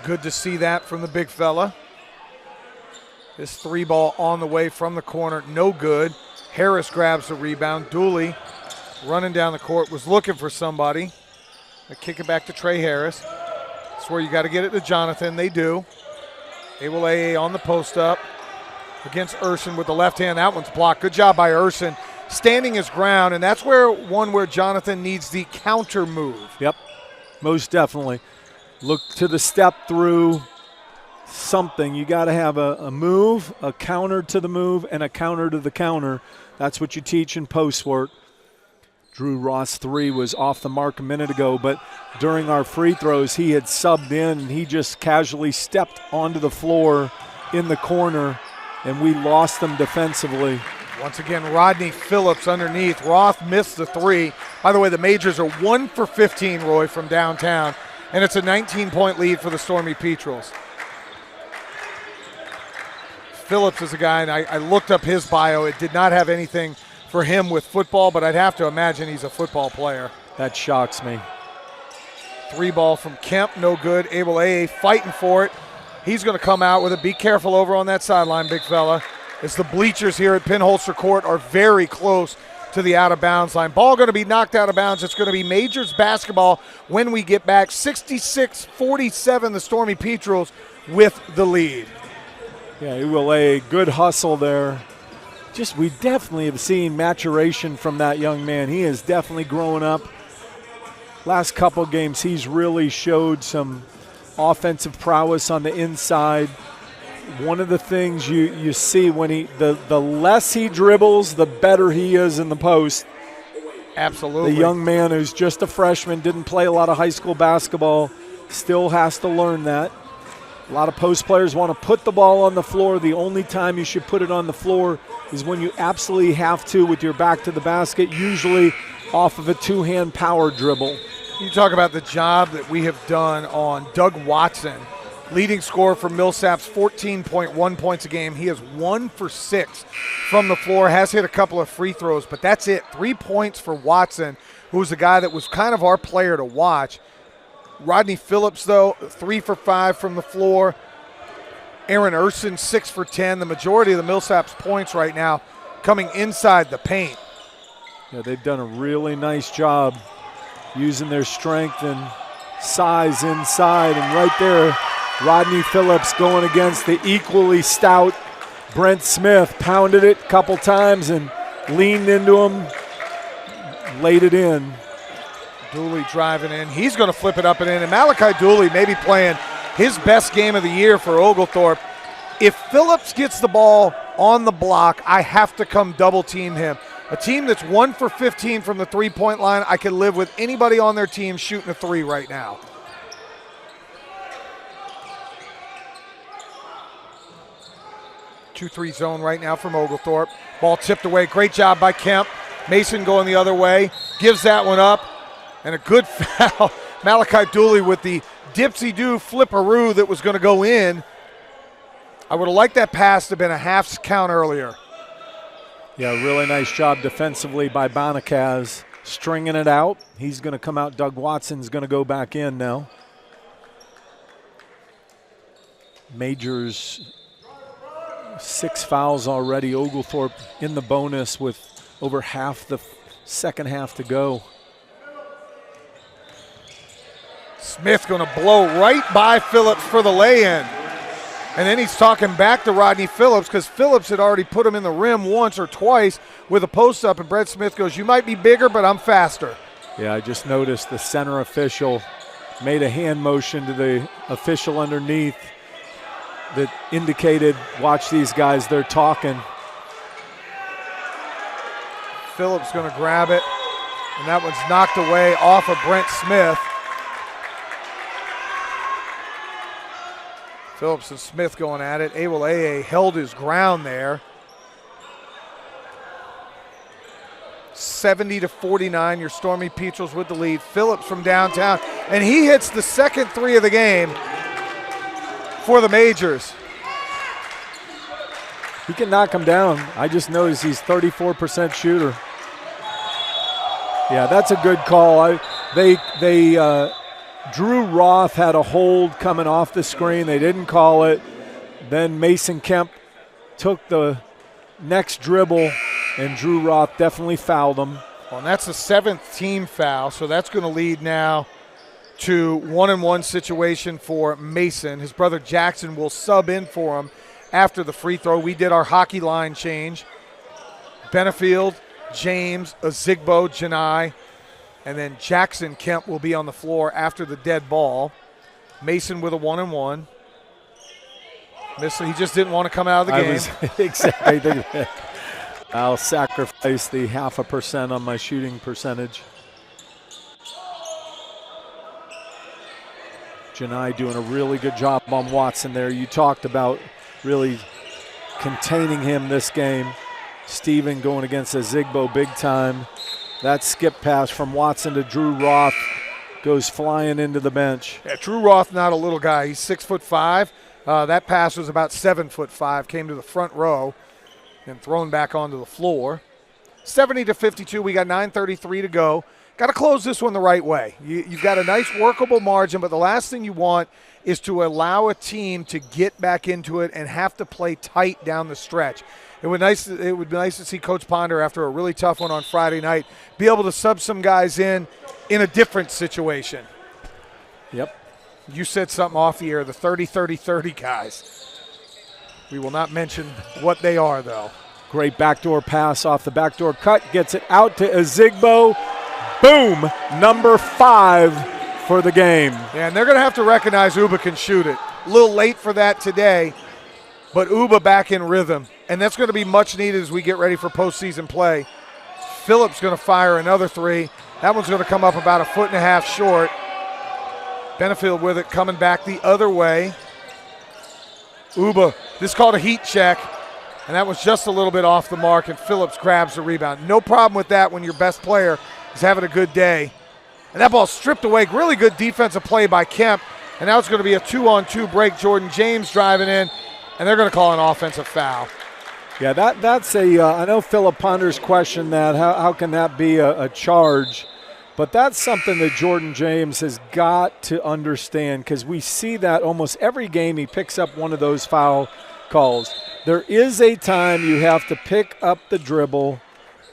Good to see that from the big fella. This three ball on the way from the corner, no good. Harris grabs the rebound. Dooley running down the court, was looking for somebody. They kick it back to Trey Harris. That's where you got to get it to Jonathan. They do. Awoleye on the post up. against Urson with the left hand. That one's blocked. Good job by Urson, standing his ground, and that's where Jonathan needs the counter move. Yep, most definitely. Look to the step through something. You got to have a move, a counter to the move, and a counter to the counter. That's what you teach in post work. Drew Ross 3 was off the mark a minute ago, but during our free throws, he had subbed in, and he just casually stepped onto the floor in the corner, and we lost them defensively. Once again, Rodney Phillips underneath. Roth missed the 3. By the way, the Majors are 1 for 15, Roy, from downtown, and it's a 19-point lead for the Stormy Petrels. Phillips is a guy, and I looked up his bio. It did not have anything for him with football, but I'd have to imagine he's a football player. That shocks me. 3 ball from Kemp, no good. Abel A fighting for it. He's going to come out with it. Be careful over on that sideline, big fella, as the bleachers here at Pinholster Court are very close to the out-of-bounds line. Ball going to be knocked out of bounds. It's going to be Majors basketball when we get back. 66-47, the Stormy Petrels with the lead. Yeah, Abel A, good hustle there. We definitely have seen maturation from that young man. He is definitely growing up. Last couple games, he's really showed some offensive prowess on the inside. One of the things you see when the less he dribbles, the better he is in the post. Absolutely. The young man who's just a freshman, didn't play a lot of high school basketball, still has to learn that. A lot of post players want to put the ball on the floor. The only time you should put it on the floor is when you absolutely have to with your back to the basket, usually off of a two-hand power dribble. You talk about the job that we have done on Doug Watson, leading scorer for Millsaps, 14.1 points a game. He is 1 for 6 from the floor, has hit a couple of free throws, but that's it. 3 points for Watson, who's the guy that was kind of our player to watch. Rodney Phillips, though, 3 for 5 from the floor. Aaron Urson, 6 for 10. The majority of the Millsaps points right now coming inside the paint. Yeah, they've done a really nice job using their strength and size inside. And right there, Rodney Phillips going against the equally stout Brent Smith. Pounded it a couple times and leaned into him, laid it in. Dooley driving in. He's going to flip it up and in. And Malachi Dooley may be playing his best game of the year for Oglethorpe. If Phillips gets the ball on the block, I have to come double team him. A team that's 1 for 15 from the three-point line, I can live with anybody on their team shooting a 3 right now. Two-three zone right now from Oglethorpe. Ball tipped away. Great job by Kemp. Mason going the other way. Gives that one up. And a good foul. Malachi Dooley with the dipsy-do flipperoo that was going to go in. I would have liked that pass to have been a half count earlier. Yeah, really nice job defensively by Bonacaz, stringing it out. He's going to come out. Doug Watson's going to go back in now. Majors, 6 fouls already. Oglethorpe in the bonus with over half the second half to go. Smith going to blow right by Phillips for the lay-in. And then he's talking back to Rodney Phillips because Phillips had already put him in the rim once or twice with a post-up, and Brett Smith goes, you might be bigger, but I'm faster. Yeah, I just noticed the center official made a hand motion to the official underneath that indicated, watch these guys, they're talking. Phillips going to grab it, and that one's knocked away off of Brent Smith. Phillips and Smith going at it. Abel A held his ground there. 70-49, your Stormy Petrels with the lead. Phillips from downtown, and he hits the second 3 of the game for the Majors. He can knock him down. I just noticed he's 34% shooter. Yeah, that's a good call. Drew Roth had a hold coming off the screen. They didn't call it. Then Mason Kemp took the next dribble, and Drew Roth definitely fouled him. Well, and that's the 7th team foul, so that's going to lead now to 1-on-1 situation for Mason. His brother Jackson will sub in for him after the free throw. We did our hockey line change. Benefield, James, Ozigbo, Janai, and then Jackson Kemp will be on the floor after the dead ball. Mason with a 1-and-1. He just didn't want to come out of the game. Exactly. I'll sacrifice the 0.5% on my shooting percentage. Janai doing a really good job on Watson there. You talked about really containing him this game. Steven going against Ozigbo big time. That skip pass from Watson to Drew Roth goes flying into the bench. Yeah, Drew Roth, not a little guy. He's 6'5". That pass was about 7'5", came to the front row and thrown back onto the floor. 70-52, we got 9:33 to go. Got to close this one the right way. You've got a nice workable margin, but the last thing you want is to allow a team to get back into it and have to play tight down the stretch. It would be nice to see Coach Ponder, after a really tough one on Friday night, be able to sub some guys in a different situation. Yep. You said something off the air, the 30-30-30 guys. We will not mention what they are, though. Great backdoor pass off the backdoor cut, gets it out to Ozigbo. Boom, number 5 for the game. Yeah, and they're going to have to recognize Uba can shoot it. A little late for that today, but Uba back in rhythm. And that's going to be much needed as we get ready for postseason play. Phillips going to fire another 3. That one's going to come up about 1.5 feet short. Benefield with it, coming back the other way. Uba, this is called a heat check, and that was just a little bit off the mark, and Phillips grabs the rebound. No problem with that when your best player is having a good day. And that ball stripped away. Really good defensive play by Kemp, and now it's going to be a 2-on-2 break. Jordan James driving in, and they're going to call an offensive foul. Yeah, that's I know Philip Ponder's questioned that. How can that be a charge? But that's something that Jordan James has got to understand, because we see that almost every game he picks up one of those foul calls. There is a time you have to pick up the dribble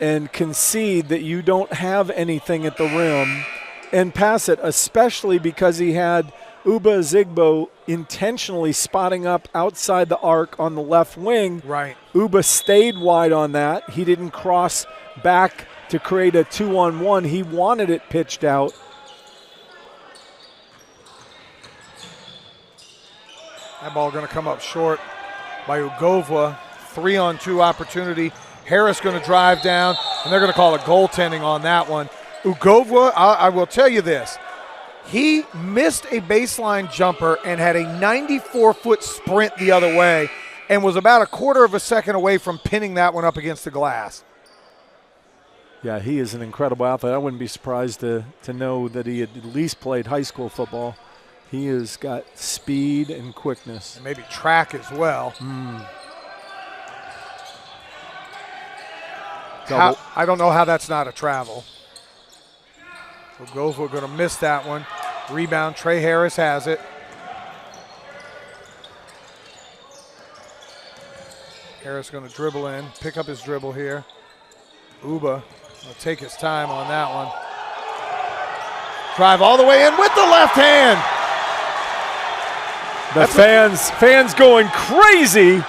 and concede that you don't have anything at the rim and pass it, especially because he had Uba Ozigbo intentionally spotting up outside the arc on the left wing. Right. Uba stayed wide on that. He didn't cross back to create a 2-on-1. He wanted it pitched out. That ball going to come up short by Ugova. 3-on-2 opportunity. Harris going to drive down, and they're going to call it goaltending on that one. Ugova, I will tell you this. He missed a baseline jumper and had a 94-foot sprint the other way and was about 1/4 second away from pinning that one up against the glass. Yeah, he is an incredible athlete. I wouldn't be surprised to know that he had at least played high school football. He has got speed and quickness. And maybe track as well. I don't know how that's not a travel. So Ugova going to miss that one. Rebound, Trey Harris has it. Harris going to dribble in, pick up his dribble here. Uba will take his time on that one. Drive all the way in with the left hand. The fans going crazy.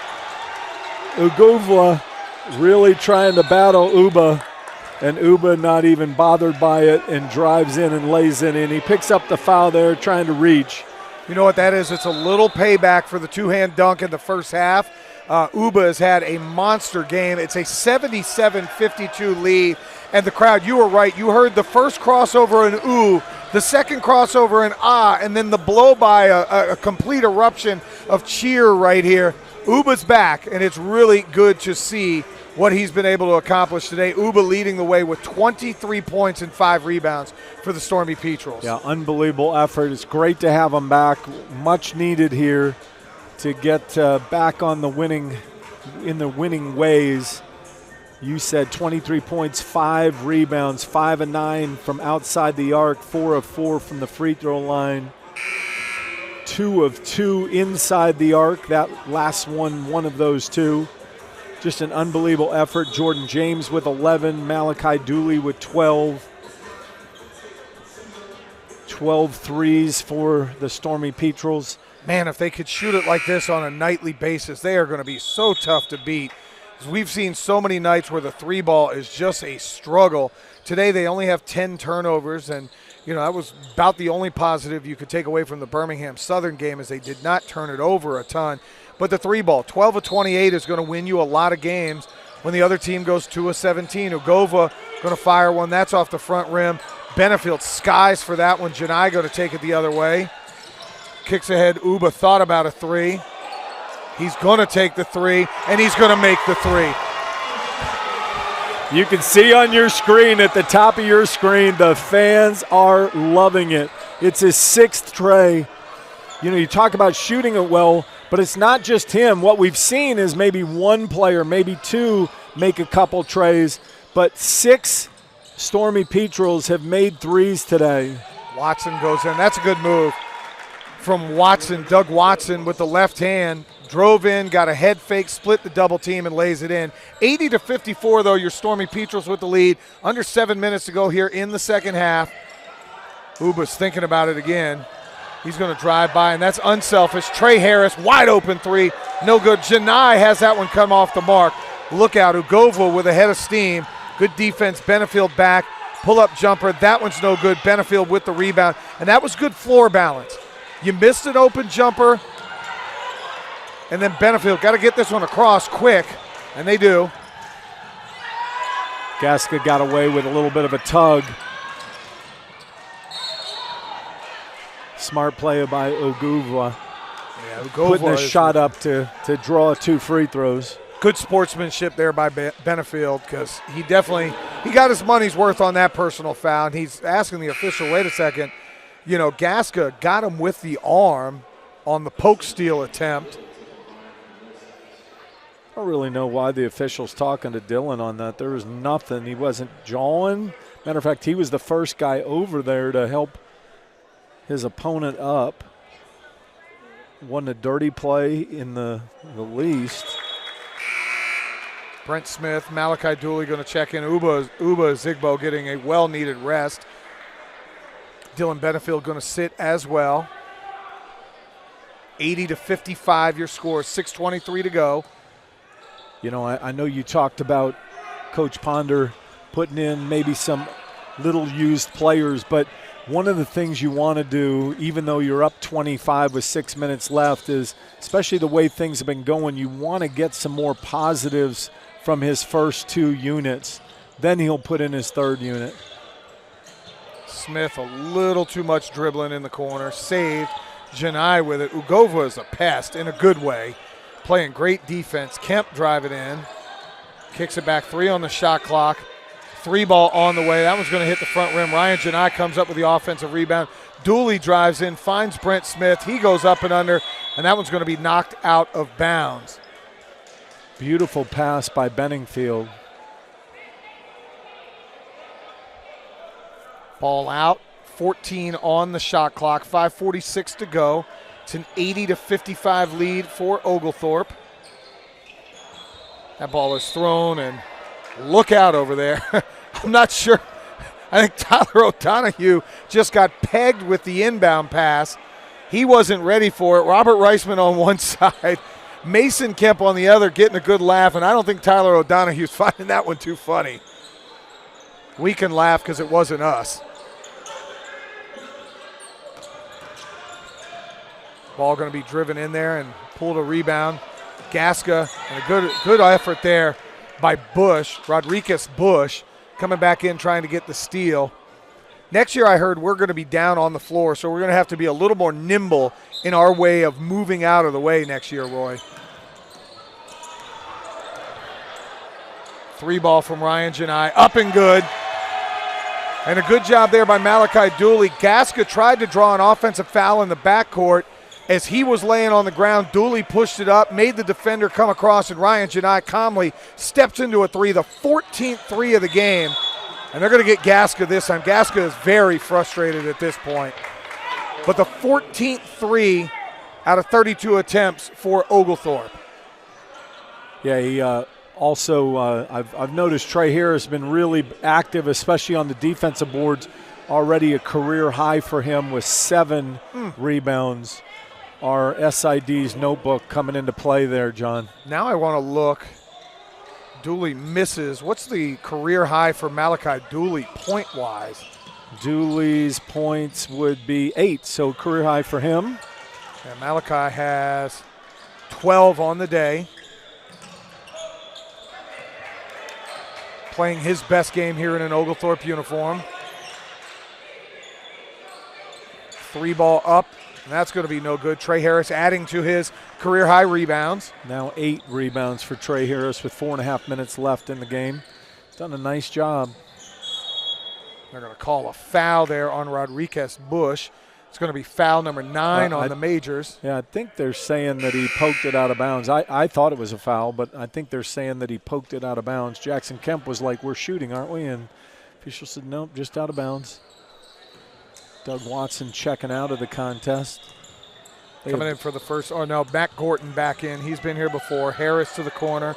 Ugova really trying to battle Uba, and Uba not even bothered by it and drives in and lays it in. He picks up the foul there, trying to reach. You know what that is? It's a little payback for the two-hand dunk in the first half. Uba has had a monster game. It's a 77-52 lead. And the crowd, you were right. You heard the first crossover in ooh, the second crossover in ah, and then the blow by a complete eruption of cheer right here. Uba's back, and it's really good to see what he's been able to accomplish today. Uba leading the way with 23 points and 5 rebounds for the Stormy Petrels. Yeah, unbelievable effort. It's great to have him back. Much needed here to get back on the winning ways. You said 23 points, 5 rebounds, 5 of 9 from outside the arc, 4 of 4 from the free throw line, 2 of 2 inside the arc. That last one of those 2. Just an unbelievable effort. Jordan James with 11, Malachi Dooley with 12. 12 threes for the Stormy Petrels. Man, if they could shoot it like this on a nightly basis, they are going to be so tough to beat. We've seen so many nights where the three ball is just a struggle. Today they only have 10 turnovers, and that was about the only positive you could take away from the Birmingham Southern game, as they did not turn it over a ton. But the three ball, 12 of 28, is going to win you a lot of games when the other team goes 2 of 17. Ugova going to fire one. That's off the front rim. Benefield skies for that one. Janai going to take it the other way. Kicks ahead. Uba thought about a three. He's going to take the three, and he's going to make the three. You can see on your screen, at the top of your screen, the fans are loving it. It's his 6th tray. You talk about shooting it well, but it's not just him. What we've seen is maybe one player, maybe two, make a couple trays, but 6 Stormy Petrels have made threes today. Watson goes in. That's a good move from Watson. Doug Watson with the left hand. Drove in, got a head fake, split the double team, and lays it in. 80-54, though, your Stormy Petrels with the lead. Under 7 minutes to go here in the second half. Uba's thinking about it again. He's going to drive by, and that's unselfish. Trey Harris, wide open three. No good. Janai has that one come off the mark. Look out. Ugova with a head of steam. Good defense. Benefield back. Pull-up jumper. That one's no good. Benefield with the rebound. And that was good floor balance. You missed an open jumper. And then Benefield got to get this one across quick, and they do. Gasca got away with a little bit of a tug. Smart play by Oguva. Yeah, Ugova putting a shot up to draw 2 free throws. Good sportsmanship there by Benefield, because he got his money's worth on that personal foul. And he's asking the official, wait a second, Gasca got him with the arm on the poke steal attempt. I don't really know why the official's talking to Dylan on that. There was nothing. He wasn't jawing. Matter of fact, he was the first guy over there to help his opponent up. Wasn't a dirty play in the least. Brent Smith, Malachi Dooley going to check in. Uba Zigbo getting a well-needed rest. Dylan Benefield going to sit as well. 80-55 your score, 6:23 to go. I know you talked about Coach Ponder putting in maybe some little-used players, but one of the things you want to do, even though you're up 25 with 6 minutes left, is, especially the way things have been going, you want to get some more positives from his first 2 units. Then he'll put in his 3rd unit. Smith, a little too much dribbling in the corner. Saved. Janai with it. Ugova is a pest in a good way. Playing great defense. Kemp driving in. Kicks it back. 3 on the shot clock. 3 ball on the way. That one's going to hit the front rim. Ryan Janai comes up with the offensive rebound. Dooley drives in, finds Brent Smith. He goes up and under, and that one's going to be knocked out of bounds. Beautiful pass by Benningfield. Ball out. 14 on the shot clock. 5:46 to go. It's an 80-55 lead for Oglethorpe. That ball is thrown, and look out over there. I'm not sure. I think Tyler O'Donohue just got pegged with the inbound pass. He wasn't ready for it. Robert Reisman on one side, Mason Kemp on the other, getting a good laugh, and I don't think Tyler O'Donohue's finding that one too funny. We can laugh because it wasn't us. Ball going to be driven in there and pulled a rebound. Gasca, and a good effort there by Bush, Rodriguez Bush, coming back in trying to get the steal. Next year I heard we're going to be down on the floor, so we're going to have to be a little more nimble in our way of moving out of the way next year, Roy. 3 ball from Ryan Janai, up and good. And a good job there by Malachi Dooley. Gasca tried to draw an offensive foul in the backcourt. As he was laying on the ground, Dooley pushed it up, made the defender come across, and Ryan Janai calmly steps into a 3, the 14th 3 of the game. And they're going to get Gasca this time. Gasca is very frustrated at this point. But the 14th 3 out of 32 attempts for Oglethorpe. Yeah, he also, I've noticed Trey Harris has been really active, especially on the defensive boards. already a career high for him with 7 rebounds. Our SID's notebook coming into play there, John. Now I want to look. Dooley misses. What's the career high for Malachi Dooley point-wise? Dooley's points would be 8, so career high for him. And Malachi has 12 on the day. Playing his best game here in an Oglethorpe uniform. 3 ball up, and that's going to be no good. Trey Harris adding to his career high rebounds. Now 8 rebounds for Trey Harris with 4.5 minutes left in the game. He's done a nice job. They're going to call a foul there on Rodriguez Bush. It's going to be foul number 9 on the majors. Yeah, I think they're saying that he poked it out of bounds. I thought it was a foul, but I think they're saying that he poked it out of bounds. Jackson Kemp was like, we're shooting, aren't we? And official said, nope, just out of bounds. Doug Watson checking out of the contest. Coming in for the first, oh no, Matt Gorton back in. He's been here before. Harris to the corner.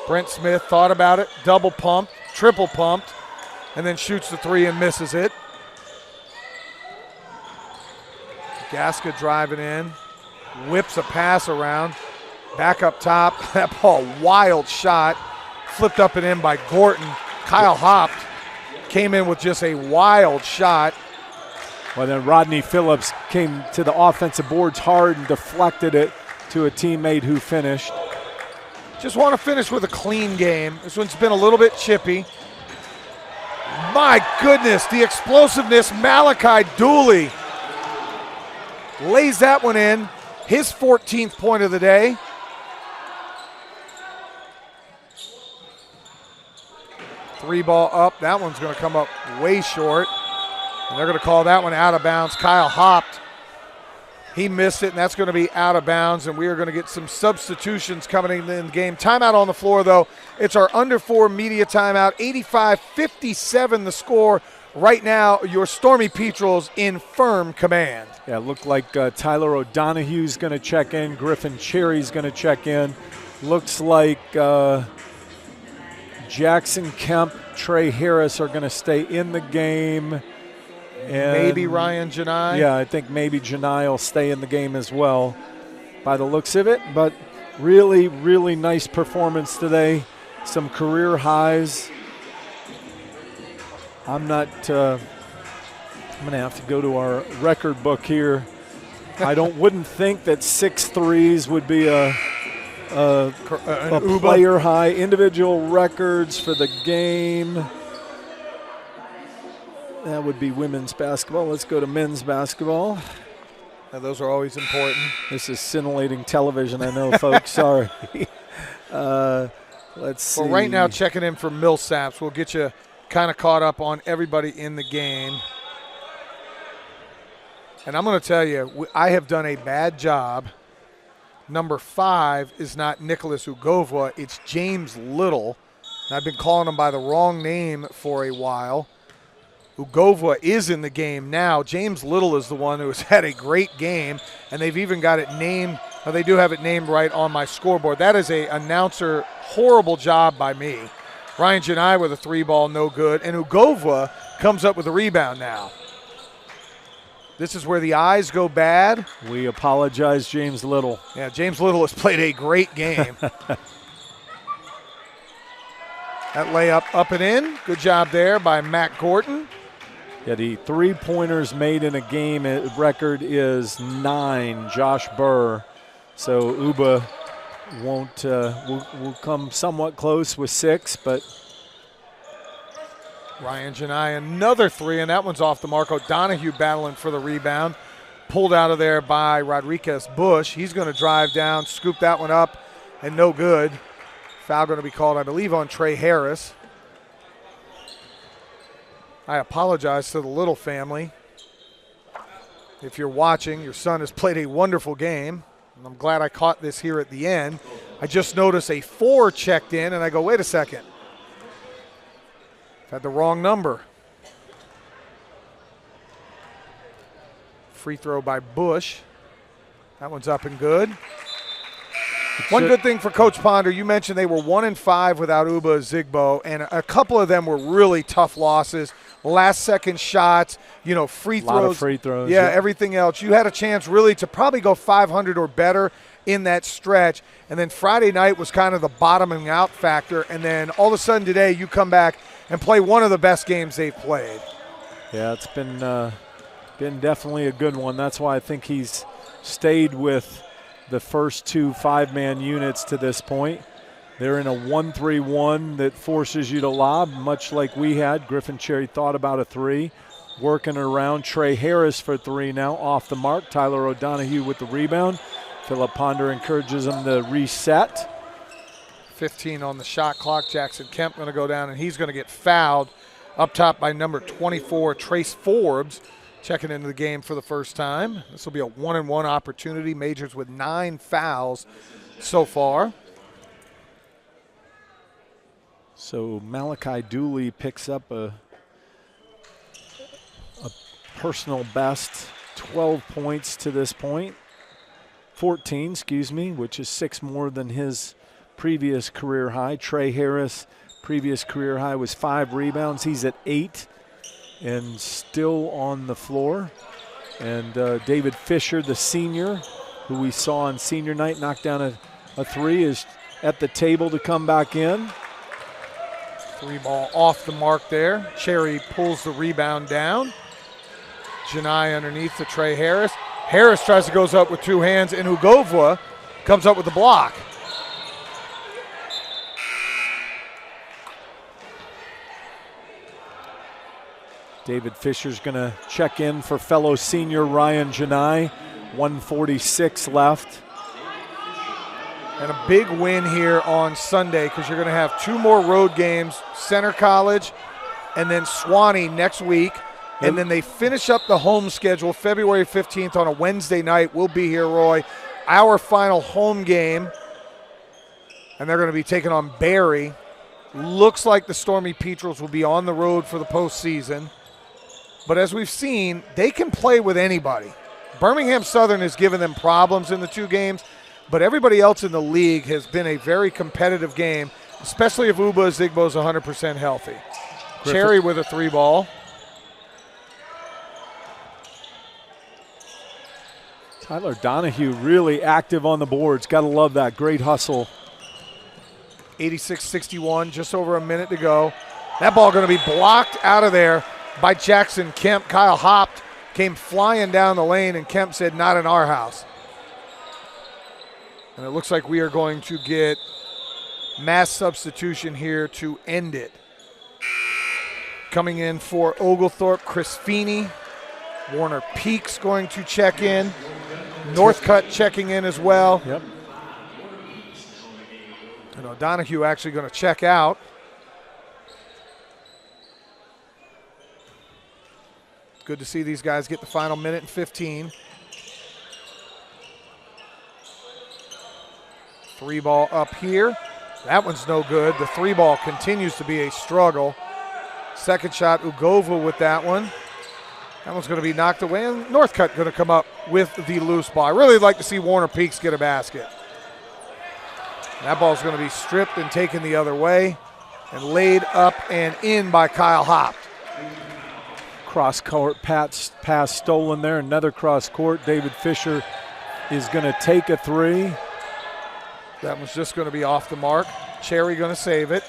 Brent Smith thought about it, double pumped, triple pumped, and then shoots the 3 and misses it. Gasca driving in, whips a pass around, back up top. That ball, wild shot, flipped up and in by Gorton. Kyle Hopt came in with just a wild shot. Well, then Rodney Phillips came to the offensive boards hard and deflected it to a teammate who finished. Just want to finish with a clean game. This one's been a little bit chippy. My goodness, the explosiveness, Malachi Dooley lays that one in, his 14th point of the day. Three ball up, that one's going to come up way short. And they're going to call that one out of bounds. Kyle Hopt, he missed it, and that's going to be out of bounds, and we are going to get some substitutions coming in the game. Timeout on the floor, though. It's our under 4 media timeout. 85-57 the score. Right now, your Stormy Petrels in firm command. Yeah, it looked like Tyler O'Donoghue's going to check in. Griffin Cherry's going to check in. Looks like Jackson Kemp, Trey Harris are going to stay in the game. And maybe Ryan Janai. Yeah, I think maybe Janai will stay in the game as well by the looks of it. But really, really nice performance today. Some career highs. I'm going to have to go to our record book here. Wouldn't think that 6 threes would be a player high. Individual records for the game. That would be women's basketball. Let's go to men's basketball. Now, those are always important. This is scintillating television, I know, folks. Sorry. Let's see. Well, right now, checking in for Millsaps. We'll get you kind of caught up on everybody in the game. And I'm going to tell you, I have done a bad job. Number 5 is not Nicholas Ugovwa. It's James Little. And I've been calling him by the wrong name for a while. Ugovwa is in the game now. James Little is the one who has had a great game, and they've even got it named. They do have it named right on my scoreboard. That is a announcer horrible job by me. Ryan Janai with a 3 ball, no good, and Ugovwa comes up with a rebound now. This is where the eyes go bad. We apologize, James Little. Yeah, James Little has played a great game. That layup up and in. Good job there by Matt Gorton. Yeah, the 3-pointers made in a game record is 9, Josh Burr. So Uba will come somewhat close with 6, but Ryan Janai another 3, and that one's off the mark. O'Donoghue battling for the rebound. Pulled out of there by Rodriguez Bush. He's going to drive down, scoop that one up, and no good. Foul going to be called, I believe, on Trey Harris. I apologize to the Little family. If you're watching, your son has played a wonderful game. And I'm glad I caught this here at the end. I just noticed a 4 checked in, and I go, wait a second. I've had the wrong number. Free throw by Bush. That one's up and good. One good thing for Coach Ponder, you mentioned they were 1-5 without Uba Zigbo, and a couple of them were really tough losses. last-second shots, free throws. A lot of free throws. Yeah, everything else. You had a chance really to probably go 500 or better in that stretch. And then Friday night was kind of the bottoming out factor. And then all of a sudden today you come back and play one of the best games they've played. Yeah, it's been definitely a good one. That's why I think he's stayed with the first 2 5-man units to this point. They're in a 1-3-1 that forces you to lob, much like we had. Griffin Cherry thought about a 3. Working it around. Trey Harris for 3 now, off the mark. Tyler O'Donohue with the rebound. Philip Ponder encourages him to reset. 15 on the shot clock. Jackson Kemp going to go down, and he's going to get fouled up top by number 24, Trace Forbes, checking into the game for the first time. This will be a 1-and-1 opportunity. Majors with 9 fouls so far. So Malachi Dooley picks up a personal best, 12 points to this point. 14, which is 6 more than his previous career high. Trey Harris, previous career high was 5 rebounds. He's at 8 and still on the floor. And David Fisher, the senior, who we saw on senior night knock down a 3, is at the table to come back in. 3 ball off the mark there. Cherry pulls the rebound down. Janai underneath to Trey Harris. Harris tries to goes up with 2 hands, and Ugovwa comes up with the block. David Fisher's going to check in for fellow senior Ryan Janai. 1:46 left. And a big win here on Sunday because you're going to have 2 more road games, Center College and then Swanee next week. And then they finish up the home schedule February 15th on a Wednesday night. We'll be here, Roy. Our final home game. And they're going to be taking on Barry. Looks like the Stormy Petrels will be on the road for the postseason. But as we've seen, they can play with anybody. Birmingham Southern has given them problems in the 2 games, but everybody else in the league has been a very competitive game, especially if Uba Zigbo's 100% healthy. Cherry with a 3 ball. Tyler Donahue really active on the boards. Got to love that. Great hustle. 86-61, just over a minute to go. That ball going to be blocked out of there by Jackson Kemp. Kyle hopped, came flying down the lane, and Kemp said, "Not in our house." And it looks like we are going to get mass substitution here to end it. Coming in for Oglethorpe, Chris Feeney. Warner Peaks going to check in. Northcutt checking in as well. Yep. And O'Donohue actually going to check out. Good to see these guys get the final minute and 15. 3 ball up here. That one's no good. The 3 ball continues to be a struggle. Second shot, Ugovwa with that one. That one's going to be knocked away, and Northcutt going to come up with the loose ball. I really like to see Warner Peaks get a basket. That ball's going to be stripped and taken the other way and laid up and in by Kyle Hopt. Cross-court pass stolen there. Another cross-court. David Fisher is going to take a 3. That one's just going to be off the mark. Cherry going to save it.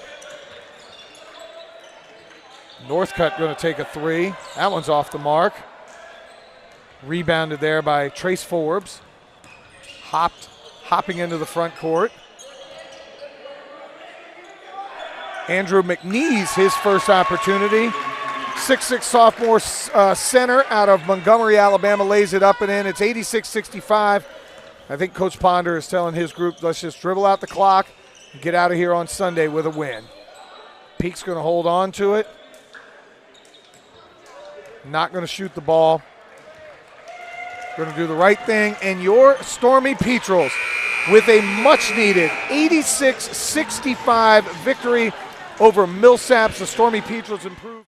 Northcutt going to take a 3. That one's off the mark. Rebounded there by Trace Forbes. Hopping into the front court. Andrew McNeese, his first opportunity. 6'6" sophomore center out of Montgomery, Alabama, lays it up and in. It's 86-65. I think Coach Ponder is telling his group, let's just dribble out the clock and get out of here on Sunday with a win. Peak's going to hold on to it. Not going to shoot the ball. Going to do the right thing. And your Stormy Petrels with a much-needed 86-65 victory over Millsaps. The Stormy Petrels improved.